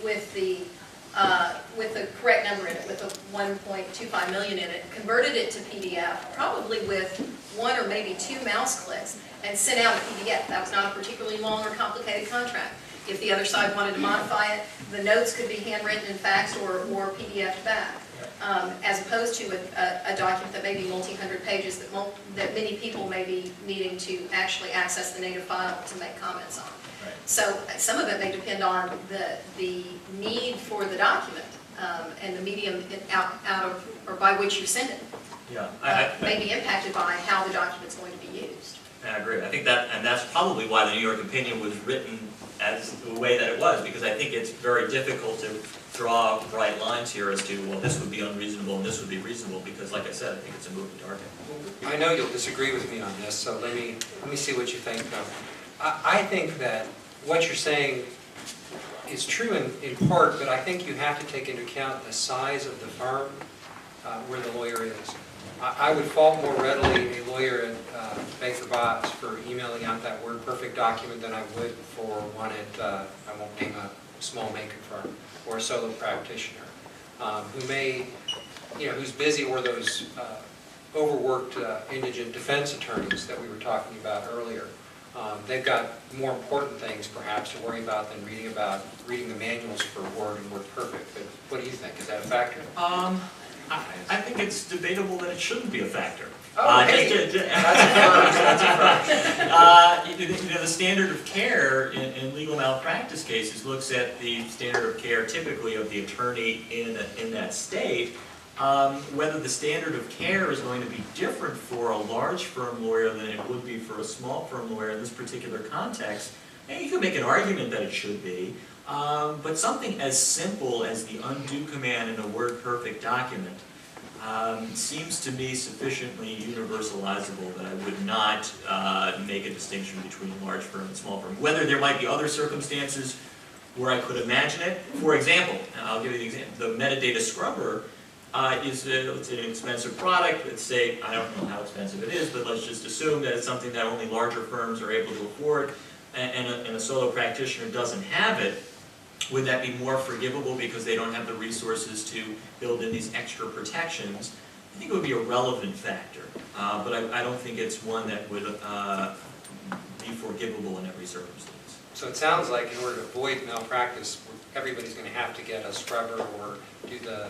correct number in it, with the 1.25 million in it, converted it to PDF, probably with 1 or maybe 2 mouse clicks, and sent out a PDF. That was not a particularly long or complicated contract. If the other side wanted to modify it, the notes could be handwritten and faxed or PDF'd back. As opposed to a document that may be multi-hundred pages that many people may be needing to actually access the native file to make comments on. Right. So some of it may depend on the need for the document and the medium out of or by which you send it. Yeah, may be impacted by how the document's going to be used. I agree. I think that, and that's probably why the New York opinion was written as the way that it was, because I think it's very difficult to draw bright lines here as to, well, this would be unreasonable and this would be reasonable, because like I said, I think it's a moving target. I know you'll disagree with me on this, so let me see what you think. I think that what you're saying is true in part, but I think you have to take into account the size of the firm where the lawyer is. I would fault more readily a lawyer at Baker Botts for emailing out that WordPerfect document than I would for one at, I won't name a small maker firm, or a solo practitioner, who may, who's busy, or those overworked indigent defense attorneys that we were talking about earlier. They've got more important things perhaps to worry about than reading the manuals for Word and WordPerfect. But what do you think? Is that a factor? I think it's debatable that it shouldn't be a factor. Oh, hey, that's a first. The standard of care in legal malpractice cases looks at the standard of care typically of the attorney in that state. Whether the standard of care is going to be different for a large firm lawyer than it would be for a small firm lawyer in this particular context, and you could make an argument that it should be. But something as simple as the undo command in a WordPerfect document seems to me sufficiently universalizable that I would not make a distinction between large firm and small firm. Whether there might be other circumstances where I could imagine it. For example, I'll give you the example, the Metadata Scrubber is it's an expensive product. Let's say, I don't know how expensive it is, but let's just assume that it's something that only larger firms are able to afford, and a solo practitioner doesn't have it. Would that be more forgivable because they don't have the resources to build in these extra protections? I think it would be a relevant factor, but I don't think it's one that would be forgivable in every circumstance. So it sounds like in order to avoid malpractice, everybody's going to have to get a scrubber or do the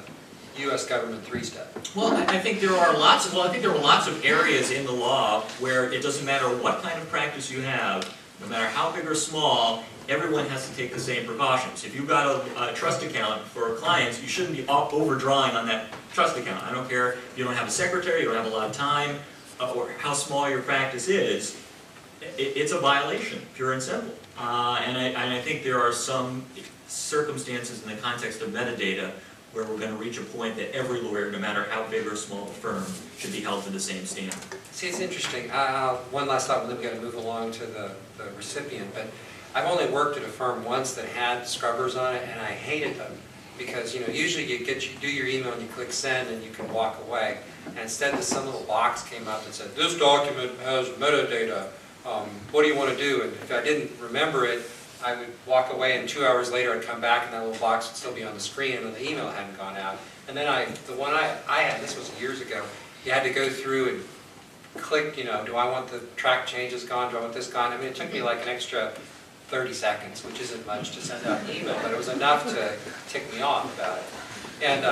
U.S. government 3-step. Well, I think there are lots of areas in the law where it doesn't matter what kind of practice you have, no matter how big or small, everyone has to take the same precautions. If you've got a trust account for clients, you shouldn't be overdrawing on that trust account. I don't care if you don't have a secretary, you don't have a lot of time, or how small your practice is. It's a violation, pure and simple. And I think there are some circumstances in the context of metadata where we're going to reach a point that every lawyer, no matter how big or small the firm, should be held to the same standard. See, it's interesting. One last thought, and then we've got to move along to the recipient. But I've only worked at a firm once that had scrubbers on it, and I hated them because usually you do your email and you click send and you can walk away. And instead, some little box came up that said, "This document has metadata. What do you want to do?" And if I didn't remember it, I would walk away, and 2 hours later I'd come back and that little box would still be on the screen and the email hadn't gone out. And then the one I had, this was years ago, you had to go through and click, do I want the track changes gone, do I want this gone? I mean, it took me like an extra 30 seconds, which isn't much to send out an email, but it was enough to tick me off about it. And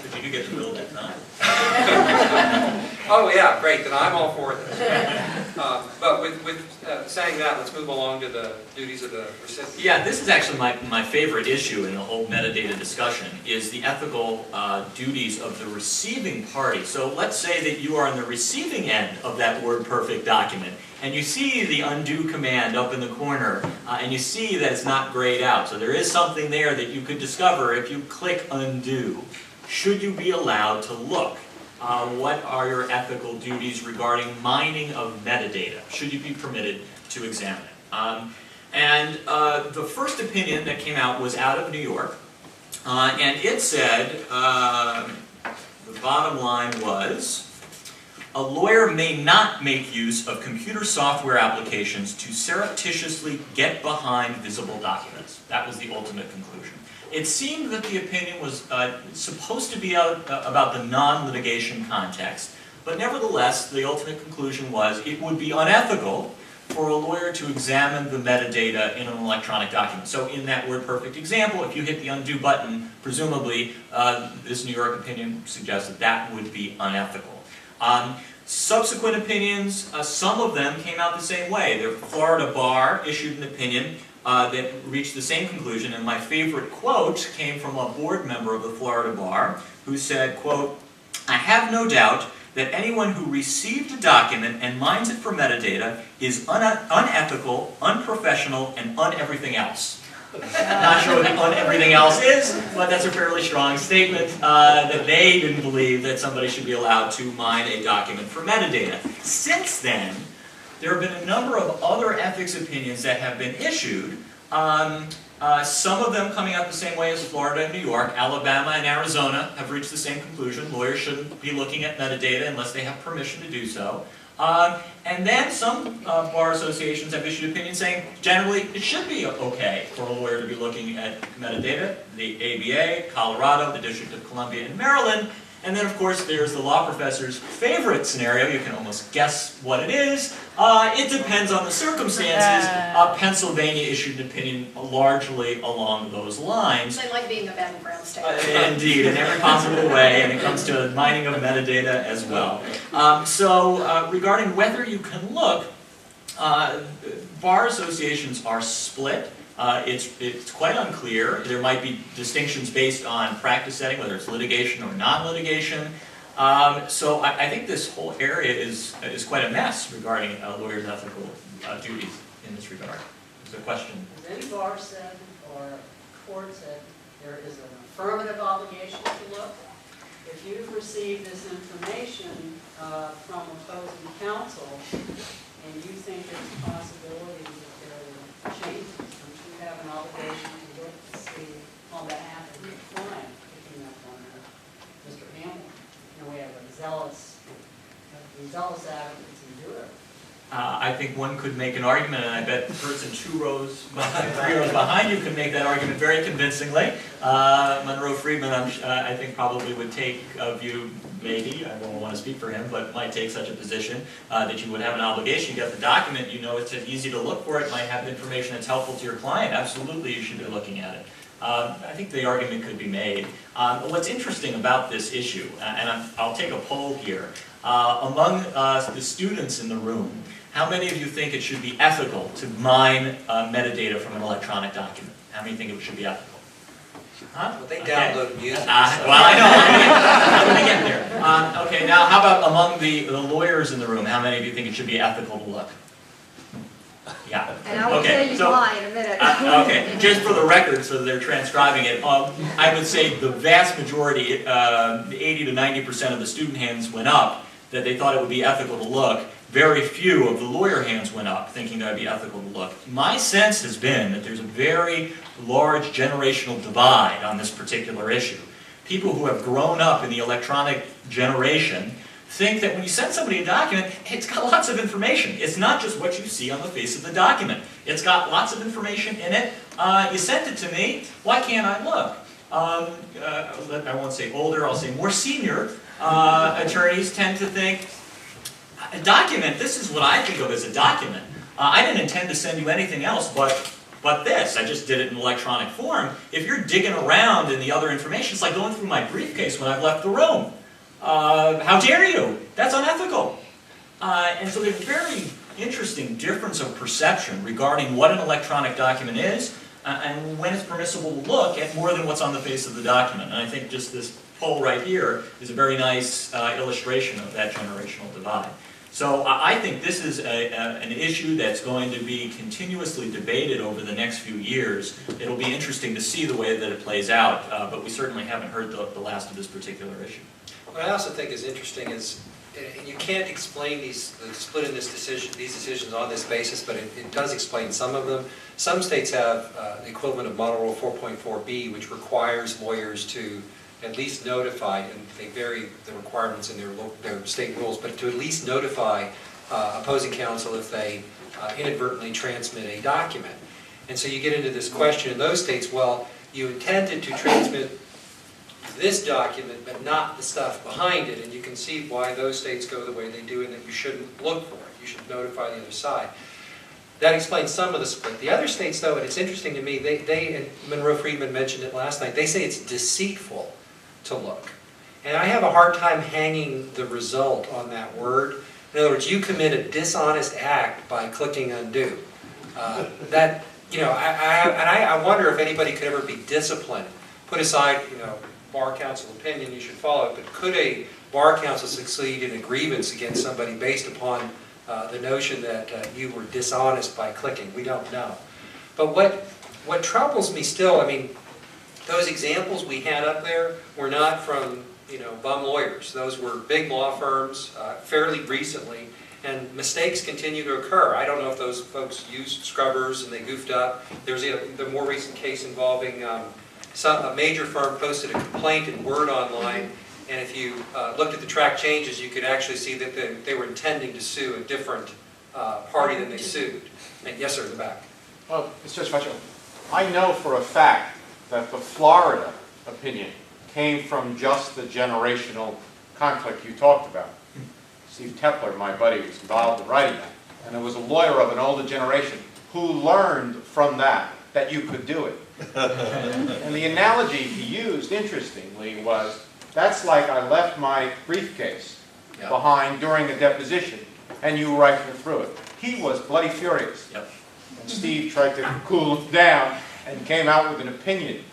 But you do get to bill that time. oh yeah, great, then I'm all for this. But with saying that, let's move along to the duties of the recipient. Yeah, this is actually my favorite issue in the whole metadata discussion, is the ethical duties of the receiving party. So let's say that you are on the receiving end of that WordPerfect document, and you see the undo command up in the corner, and you see that it's not grayed out. So there is something there that you could discover if you click undo. Should you be allowed to look? What are your ethical duties regarding mining of metadata? Should you be permitted to examine it? The first opinion that came out was out of New York, And it said, the bottom line was, a lawyer may not make use of computer software applications to surreptitiously get behind visible documents. That was the ultimate conclusion. It seemed that the opinion was supposed to be about the non-litigation context, but nevertheless, the ultimate conclusion was it would be unethical for a lawyer to examine the metadata in an electronic document. So in that WordPerfect example, if you hit the undo button, presumably this New York opinion suggests that that would be unethical. Subsequent opinions, some of them came out the same way. The Florida Bar issued an opinion that reached the same conclusion, and my favorite quote came from a board member of the Florida Bar who said, quote, "I have no doubt that anyone who received a document and mines it for metadata is unethical, unprofessional, and un-everything else." Not sure what everything else is, but that's a fairly strong statement that they didn't believe that somebody should be allowed to mine a document for metadata. Since then, there have been a number of other ethics opinions that have been issued, some of them coming out the same way as Florida and New York. Alabama and Arizona have reached the same conclusion. Lawyers shouldn't be looking at metadata unless they have permission to do so. And then some bar associations have issued opinions saying generally it should be okay for a lawyer to be looking at metadata. The ABA, Colorado, the District of Columbia, and Maryland. And then, of course, there's the law professor's favorite scenario. You can almost guess what it is. It depends on the circumstances. Pennsylvania issued an opinion largely along those lines. They like being a battleground state. Indeed, in every possible way, and it comes to mining of metadata as well. Regarding whether you can look, bar associations are split. It's quite unclear. There might be distinctions based on practice setting, whether it's litigation or non-litigation. So I think this whole area is quite a mess regarding a lawyer's ethical duties in this regard. There's a question. Has any bar said or court said there is an affirmative obligation to look? If you've received this information from opposing counsel and you think there's a possibility that there are changes, don't you have an obligation to look to see on behalf of your client, picking up on Mr. Hamilton? And we have a zealous advocates and do it. I think one could make an argument, and I bet the person 3 rows behind you can make that argument very convincingly. Monroe Friedman, I think, probably would take a view, maybe, I don't want to speak for him, but might take such a position that you would have an obligation to get the document. You know it's easy to look for it, might have information that's helpful to your client. Absolutely, you should be looking at it. I think the argument could be made. What's interesting about this issue, and I'll take a poll here, among the students in the room, how many of you think it should be ethical to mine metadata from an electronic document? How many think it should be ethical? Huh? Well, they download music. Well, I know. I'm going to get there. Okay, now how about among the lawyers in the room? How many of you think it should be ethical to look? Yeah. And I will tell you why in a minute. Okay, just for the record, so they're transcribing it, I would say the vast majority, 80 to 90% of the student hands went up, that they thought it would be ethical to look. Very few of the lawyer hands went up, thinking that it would be ethical to look. My sense has been that there's a very large generational divide on this particular issue. People who have grown up in the electronic generation think that when you send somebody a document, it's got lots of information. It's not just what you see on the face of the document. It's got lots of information in it. You sent it to me, why can't I look? I won't say older, I'll say more senior attorneys tend to think, a document, this is what I think of as a document. I didn't intend to send you anything else but this. I just did it in electronic form. If you're digging around in the other information, it's like going through my briefcase when I've left the room. How dare you? That's unethical. And so there's a very interesting difference of perception regarding what an electronic document is and when it's permissible to look at more than what's on the face of the document. And I think just this poll right here is a very nice illustration of that generational divide. So I think this is an issue that's going to be continuously debated over the next few years. It'll be interesting to see the way that it plays out, but we certainly haven't heard the last of this particular issue. What I also think is interesting is you can't explain the split in these decisions on this basis, but it does explain some of them. Some states have the equivalent of Model Rule 4.4b, which requires lawyers to at least notify, and they vary the requirements in their state rules, but to at least notify opposing counsel if they inadvertently transmit a document. And so you get into this question in those states, well, you intended to transmit this document, but not the stuff behind it, and you can see why those states go the way they do and that you shouldn't look for it. You should notify the other side. That explains some of the split. The other states, though, and it's interesting to me, they and Monroe Friedman mentioned it last night, they say it's deceitful to look. And I have a hard time hanging the result on that word. In other words, you commit a dishonest act by clicking undo. That, you know, I wonder if anybody could ever be disciplined. Put aside, you know, bar counsel opinion, you should follow it, but could a bar counsel succeed in a grievance against somebody based upon the notion that you were dishonest by clicking? We don't know. But what troubles me still, I mean, those examples we had up there were not from, you know, bum lawyers. Those were big law firms fairly recently, and mistakes continue to occur. I don't know if those folks used scrubbers and they goofed up. There's the more recent case involving a major firm posted a complaint in Word online, and if you looked at the track changes, you could actually see that they were intending to sue a different party than they sued. And yes, sir, in the back. Well, it's just much. I know for a fact that the Florida opinion came from just the generational conflict you talked about. Steve Tepler, my buddy, was involved in writing that. And there was a lawyer of an older generation who learned from that you could do it. And the analogy he used, interestingly, was, that's like I left my briefcase behind during a deposition, and you were rifling through it. He was bloody furious. Yep. And Steve tried to cool him down and came out with an opinion.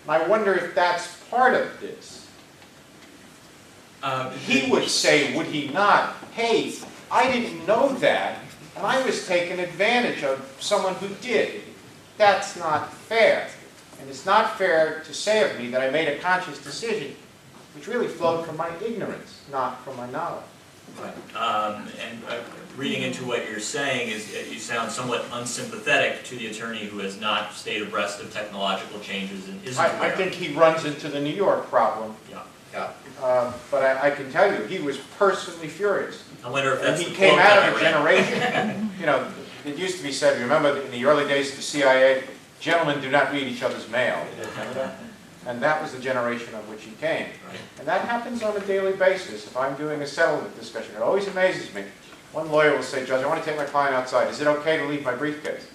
And I wonder if that's part of this. He would say, would he not, hey, I didn't know that, and I was taking advantage of someone who did. That's not fair. And it's not fair to say of me that I made a conscious decision, which really flowed from my ignorance, not from my knowledge. Right. Reading into what you're saying is you sound somewhat unsympathetic to the attorney who has not stayed abreast of technological changes and isn't aware. I think he runs into the New York problem. Yeah. Yeah. But I can tell you, he was personally furious. I wonder if that's and he the came quote out that of a I read. generation. You know, it used to be said, remember in the early days of the CIA, gentlemen do not read each other's mail. And that was the generation of which he came. Right. And that happens on a daily basis. If I'm doing a settlement discussion, it always amazes me. One lawyer will say, Judge, I want to take my client outside. Is it okay to leave my briefcase?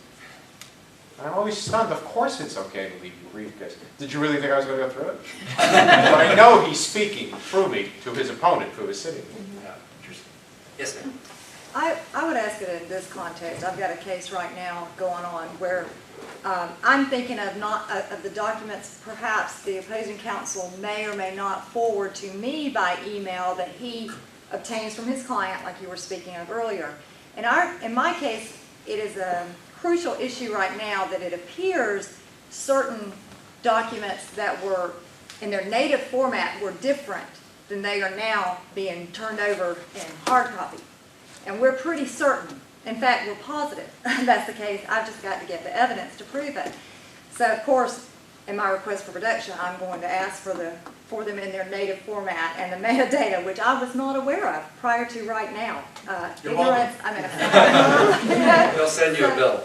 And I'm always stunned. Of course it's okay to leave your briefcase. Did you really think I was going to go through it? But I know he's speaking through me to his opponent who is sitting there. Yeah. Interesting. Yes, ma'am. I would ask it in this context. I've got a case right now going on where I'm thinking of the documents perhaps the opposing counsel may or may not forward to me by email that he obtains from his client, like you were speaking of earlier. In my case, it is a crucial issue right now that it appears certain documents that were in their native format were different than they are now being turned over in hard copy. And we're pretty certain. In fact, we're positive that's the case. I've just got to get the evidence to prove it. So, of course, in my request for production, I'm going to ask for them in their native format and the metadata, which I was not aware of prior to right now. You're welcome. They'll send you a bill.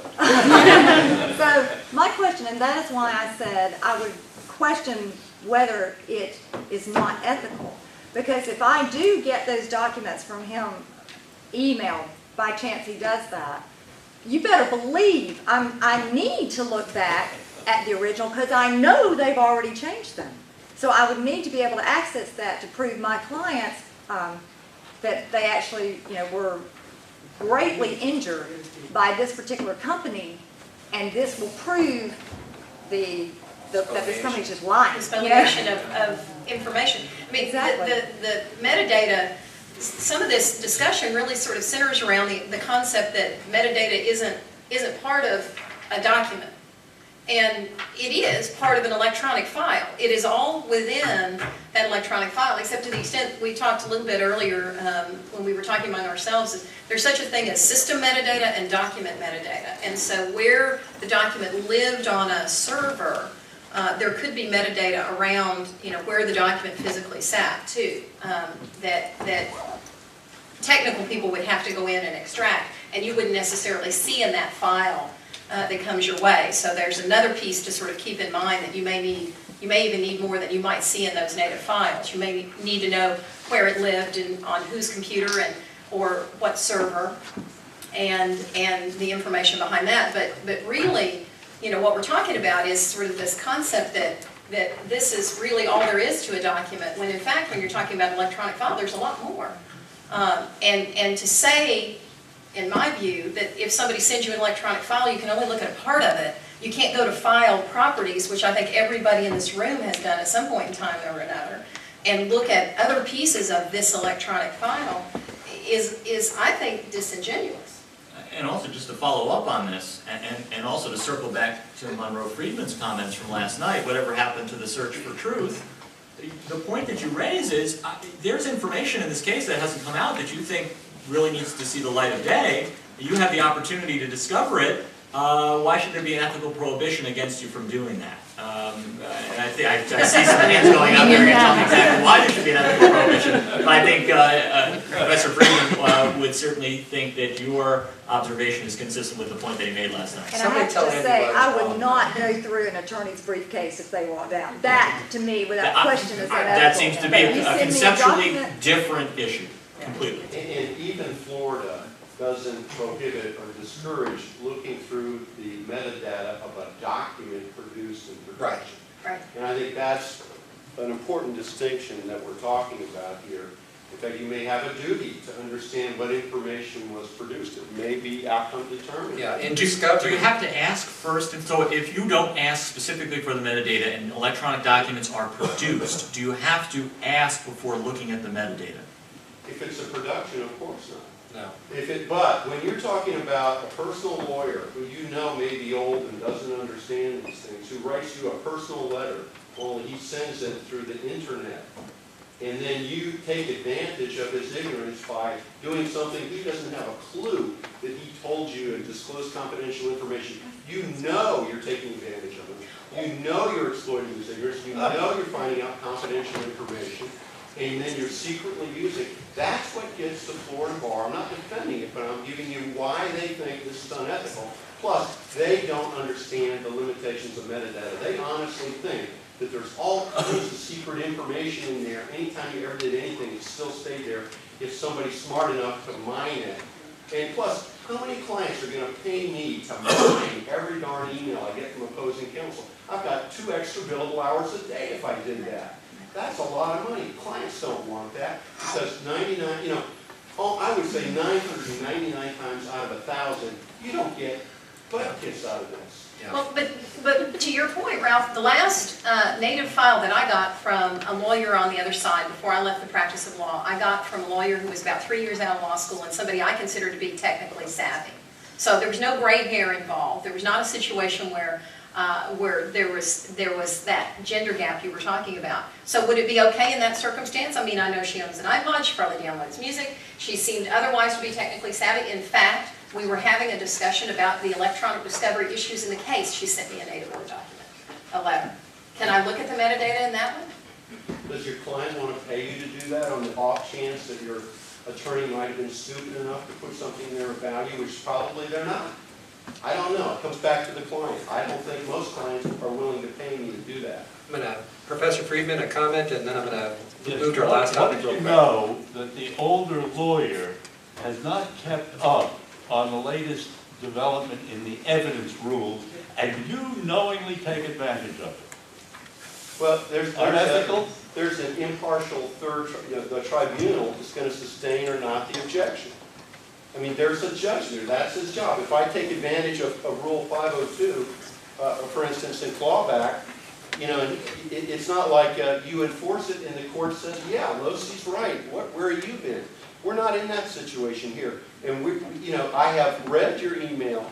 So, my question, and that is why I said I would question whether it is not ethical. Because if I do get those documents from him emailed, by chance he does that, you better believe I need to look back at the original because I know they've already changed them. So I would need to be able to access that to prove my clients that they actually, were greatly injured by this particular company, and this will prove that this company is just lying. This foundation of information. I mean, Exactly. the metadata, some of this discussion really sort of centers around the concept that metadata isn't part of a document. And it is part of an electronic file. It is all within that electronic file, except to the extent we talked a little bit earlier when we were talking among ourselves. There's such a thing as system metadata and document metadata. And so where the document lived on a server, there could be metadata around, where the document physically sat too, that technical people would have to go in and extract, and you wouldn't necessarily see in that file that comes your way. So there's another piece to sort of keep in mind, that you may even need more than you might see in those native files. You may need to know where it lived and on whose computer or what server, and the information behind that. But really, what we're talking about is sort of this concept that this is really all there is to a document, when in fact, when you're talking about an electronic file, there's a lot more. And to say, in my view, that if somebody sends you an electronic file, you can only look at a part of it. You can't go to file properties, which I think everybody in this room has done at some point in time or another, and look at other pieces of this electronic file is I think, disingenuous. And also, just to follow up on this, and also to circle back to Monroe Friedman's comments from last night, whatever happened to the search for truth, the point that you raise is, there's information in this case that hasn't come out that you think really needs to see the light of day. You have the opportunity to discover it. Why should there be an ethical prohibition against you from doing that? And I see some hands going out there and tell me exactly why there should be an ethical prohibition. But I think Professor Friedman would certainly think that your observation is consistent with the point that he made last night. And I have to say, I would not go through an attorney's briefcase if they walked down. That, to me, without question, is unethical. That seems to be a conceptually different issue, completely. And even Florida doesn't prohibit or discourage looking through the metadata of a document produced in production. Right. And I think that's an important distinction that we're talking about here. In fact, you may have a duty to understand what information was produced. It may be outcome determined. Yeah, in Do discovery. you have to ask first? And so if you don't ask specifically for the metadata and electronic documents are produced, do you have to ask before looking at the metadata? If it's a production, of course not. No. But when you're talking about a personal lawyer who you know may be old and doesn't understand these things, who writes you a personal letter, only he sends it through the internet, and then you take advantage of his ignorance by doing something he doesn't have a clue that he told you and disclosed confidential information, you know you're taking advantage of him. You know you're exploiting his ignorance. You know you're finding out confidential information. And then you're secretly using it. That's what gets the Florida bar. I'm not defending it, but I'm giving you why they think this is unethical. Plus, they don't understand the limitations of metadata. They honestly think that there's all kinds of secret information in there. Anytime you ever did anything, it still stayed there if somebody's smart enough to mine it. And plus, how many clients are going to pay me to mine every darn email I get from opposing counsel? I've got 2 extra billable hours a day if I did that. That's a lot of money. Clients don't want that because 99, I would say 999 times out of 1,000, you don't get butt kiss out of this. Yeah. Well, but to your point, Ralph, the last native file that I got from a lawyer on the other side before I left the practice of law, I got from a lawyer who was about 3 years out of law school and somebody I consider to be technically savvy. So there was no gray hair involved. There was not a situation where there was that gender gap you were talking about. So would it be okay in that circumstance? I mean, I know she owns an iPod, she probably downloads music, she seemed otherwise to be technically savvy. In fact, we were having a discussion about the electronic discovery issues in the case. She sent me a native Word document, a letter. Can I look at the metadata in that one? Does your client want to pay you to do that on the off chance that your attorney might have been stupid enough to put something there of value, which probably they're not? I don't know. It comes back to the client. I don't think most clients are willing to pay me to do that. I'm going to, Professor Friedman, a comment, and then I'm going to move to our last topic real You quick. know that the older lawyer has not kept up on the latest development in the evidence rules, and you knowingly take advantage of it. Well, Unethical? there's an impartial third, the tribunal is going to sustain or not the objection. I mean, there's a judge there. That's his job. If I take advantage of Rule 502, for instance, in Clawback, it's not like you enforce it and the court says, yeah, Losey's right. Where have you been? We're not in that situation here. And I have read your email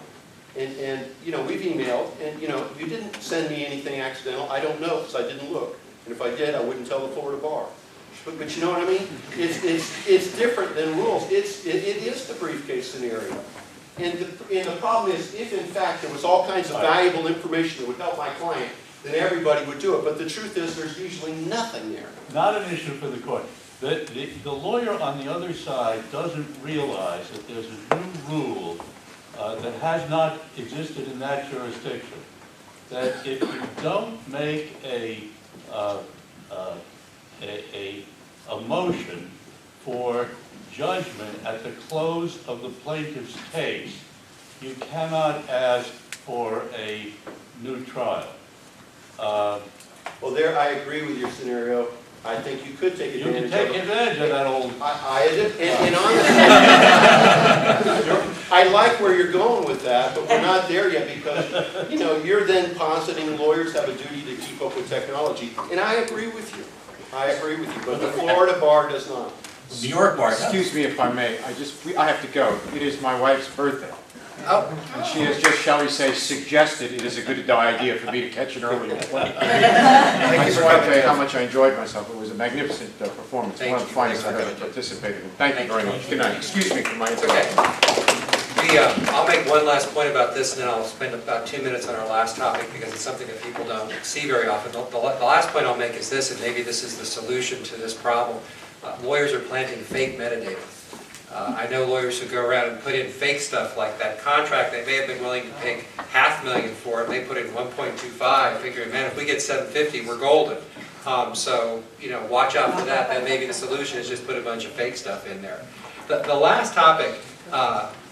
And you know, we've emailed, and you know, you didn't send me anything accidental. I don't know, because I didn't look. And if I did, I wouldn't tell the Florida bar. But you know what I mean? It's different than rules. It is the briefcase scenario. And the problem is, if in fact there was all kinds of valuable information that would help my client, then everybody would do it. But the truth is, there's usually nothing there. Not an issue for the court. The lawyer on the other side doesn't realize that there's a new rule that has not existed in that jurisdiction. That if you don't make a motion for judgment at the close of the plaintiff's case, you cannot ask for a new trial. Well, there, I agree with your scenario. I think you could take You advantage can of take it. advantage of that old... And honestly, I like where you're going with that, but we're not there yet because, you know, you're then positing lawyers have a duty to keep up with technology. And I agree with you. I agree with you, but the Florida bar does not. New York bar. Excuse me if I may, I have to go. It is my wife's birthday. Oh, And she has just, shall we say, suggested it is a good idea for me to catch an early one. thank I you just for want to coming. tell you how much I enjoyed myself. It was a magnificent performance, Thank one of the you. finest Thanks I've for ever coming. participated in. Thank you Thank very you. much. Good night. Excuse me for my It's interruption. okay. I'll make one last point about this, and then I'll spend about 2 minutes on our last topic because it's something that people don't see very often. The last point I'll make is this, and maybe this is the solution to this problem. Lawyers are planting fake metadata. I know lawyers who go around and put in fake stuff like that contract. They may have been willing to pay $500,000 for it. They put in 1.25, figuring, man, if we get 750, we're golden. So, you know, watch out for that. That may be the solution, is just put a bunch of fake stuff in there. The last topic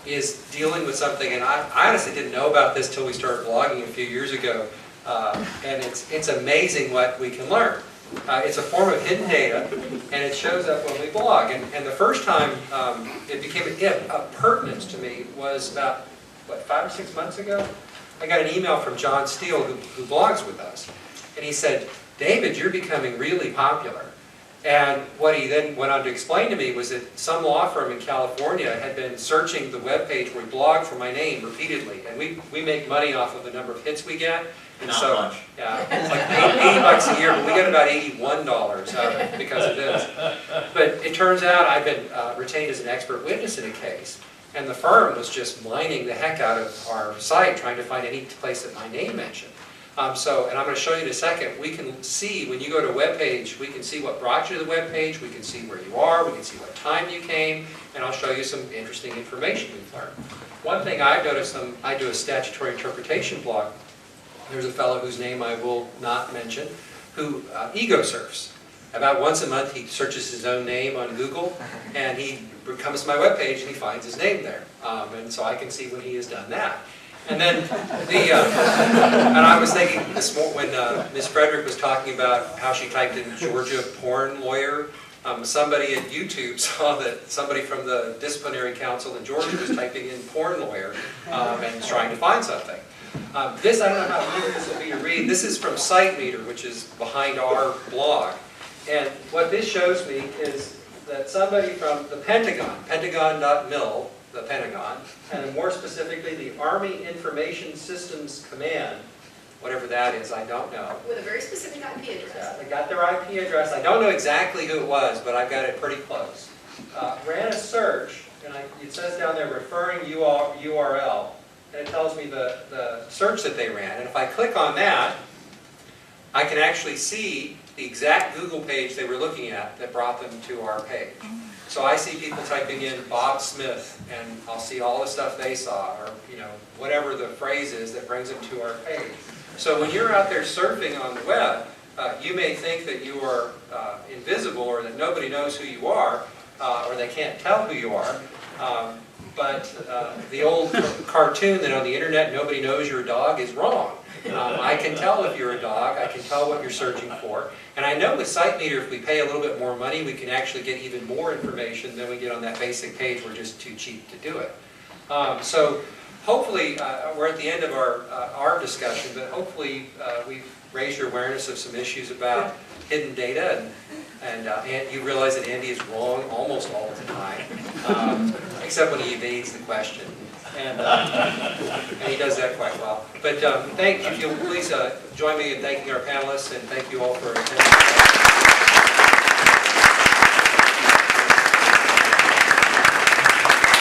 is dealing with something, and I honestly didn't know about this till we started blogging a few years ago, and it's amazing what we can learn. It's a form of hidden data, and it shows up when we blog. And the first time it became a pertinence to me was about, what, 5 or 6 months ago? I got an email from John Steele, who blogs with us, and he said, David, you're becoming really popular. And what he then went on to explain to me was that some law firm in California had been searching the webpage where we blog for my name repeatedly. And we make money off of the number of hits we get. And Not so, much. yeah, it's like $80 a year, but we get about $81 out of it because of this. But it turns out I've been retained as an expert witness in a case. And the firm was just mining the heck out of our site, trying to find any place that my name mentioned. And I'm going to show you in a second, we can see, when you go to a web page, we can see what brought you to the web page, we can see where you are, we can see what time you came, and I'll show you some interesting information we've learned. One thing I've noticed, I do a statutory interpretation blog. There's a fellow whose name I will not mention, who ego surfs. About once a month he searches his own name on Google, and he comes to my web page and he finds his name there. And so I can see when he has done that. And then and I was thinking this morning when Ms. Frederick was talking about how she typed in Georgia porn lawyer, somebody at YouTube saw that somebody from the disciplinary council in Georgia was typing in porn lawyer and trying to find something. This, I don't know how easy this will be to read. This is from SiteMeter, which is behind our blog. And what this shows me is that somebody from the Pentagon, pentagon.mil, the Pentagon, and more specifically the Army Information Systems Command, whatever that is, I don't know. With a very specific IP address. They got their IP address. I don't know exactly who it was, but I've got it pretty close. Ran a search, and it says down there referring URL, and it tells me the search that they ran. And if I click on that, I can actually see the exact Google page they were looking at that brought them to our page. So I see people typing in Bob Smith, and I'll see all the stuff they saw, or whatever the phrase is that brings them to our page. So when you're out there surfing on the web, you may think that you are invisible, or that nobody knows who you are, or they can't tell who you are. But the old cartoon that on the internet nobody knows you're a dog is wrong. I can tell if you're a dog, I can tell what you're searching for. And I know with SiteMeter, if we pay a little bit more money, we can actually get even more information than we get on that basic page. We're just too cheap to do it. So hopefully, we're at the end of our discussion, but hopefully we've raised your awareness of some issues about hidden data, and you realize that Andy is wrong almost all the time, except when he evades the question. And he does that quite well. But thank you. If you'll please join me in thanking our panelists, and thank you all for attending.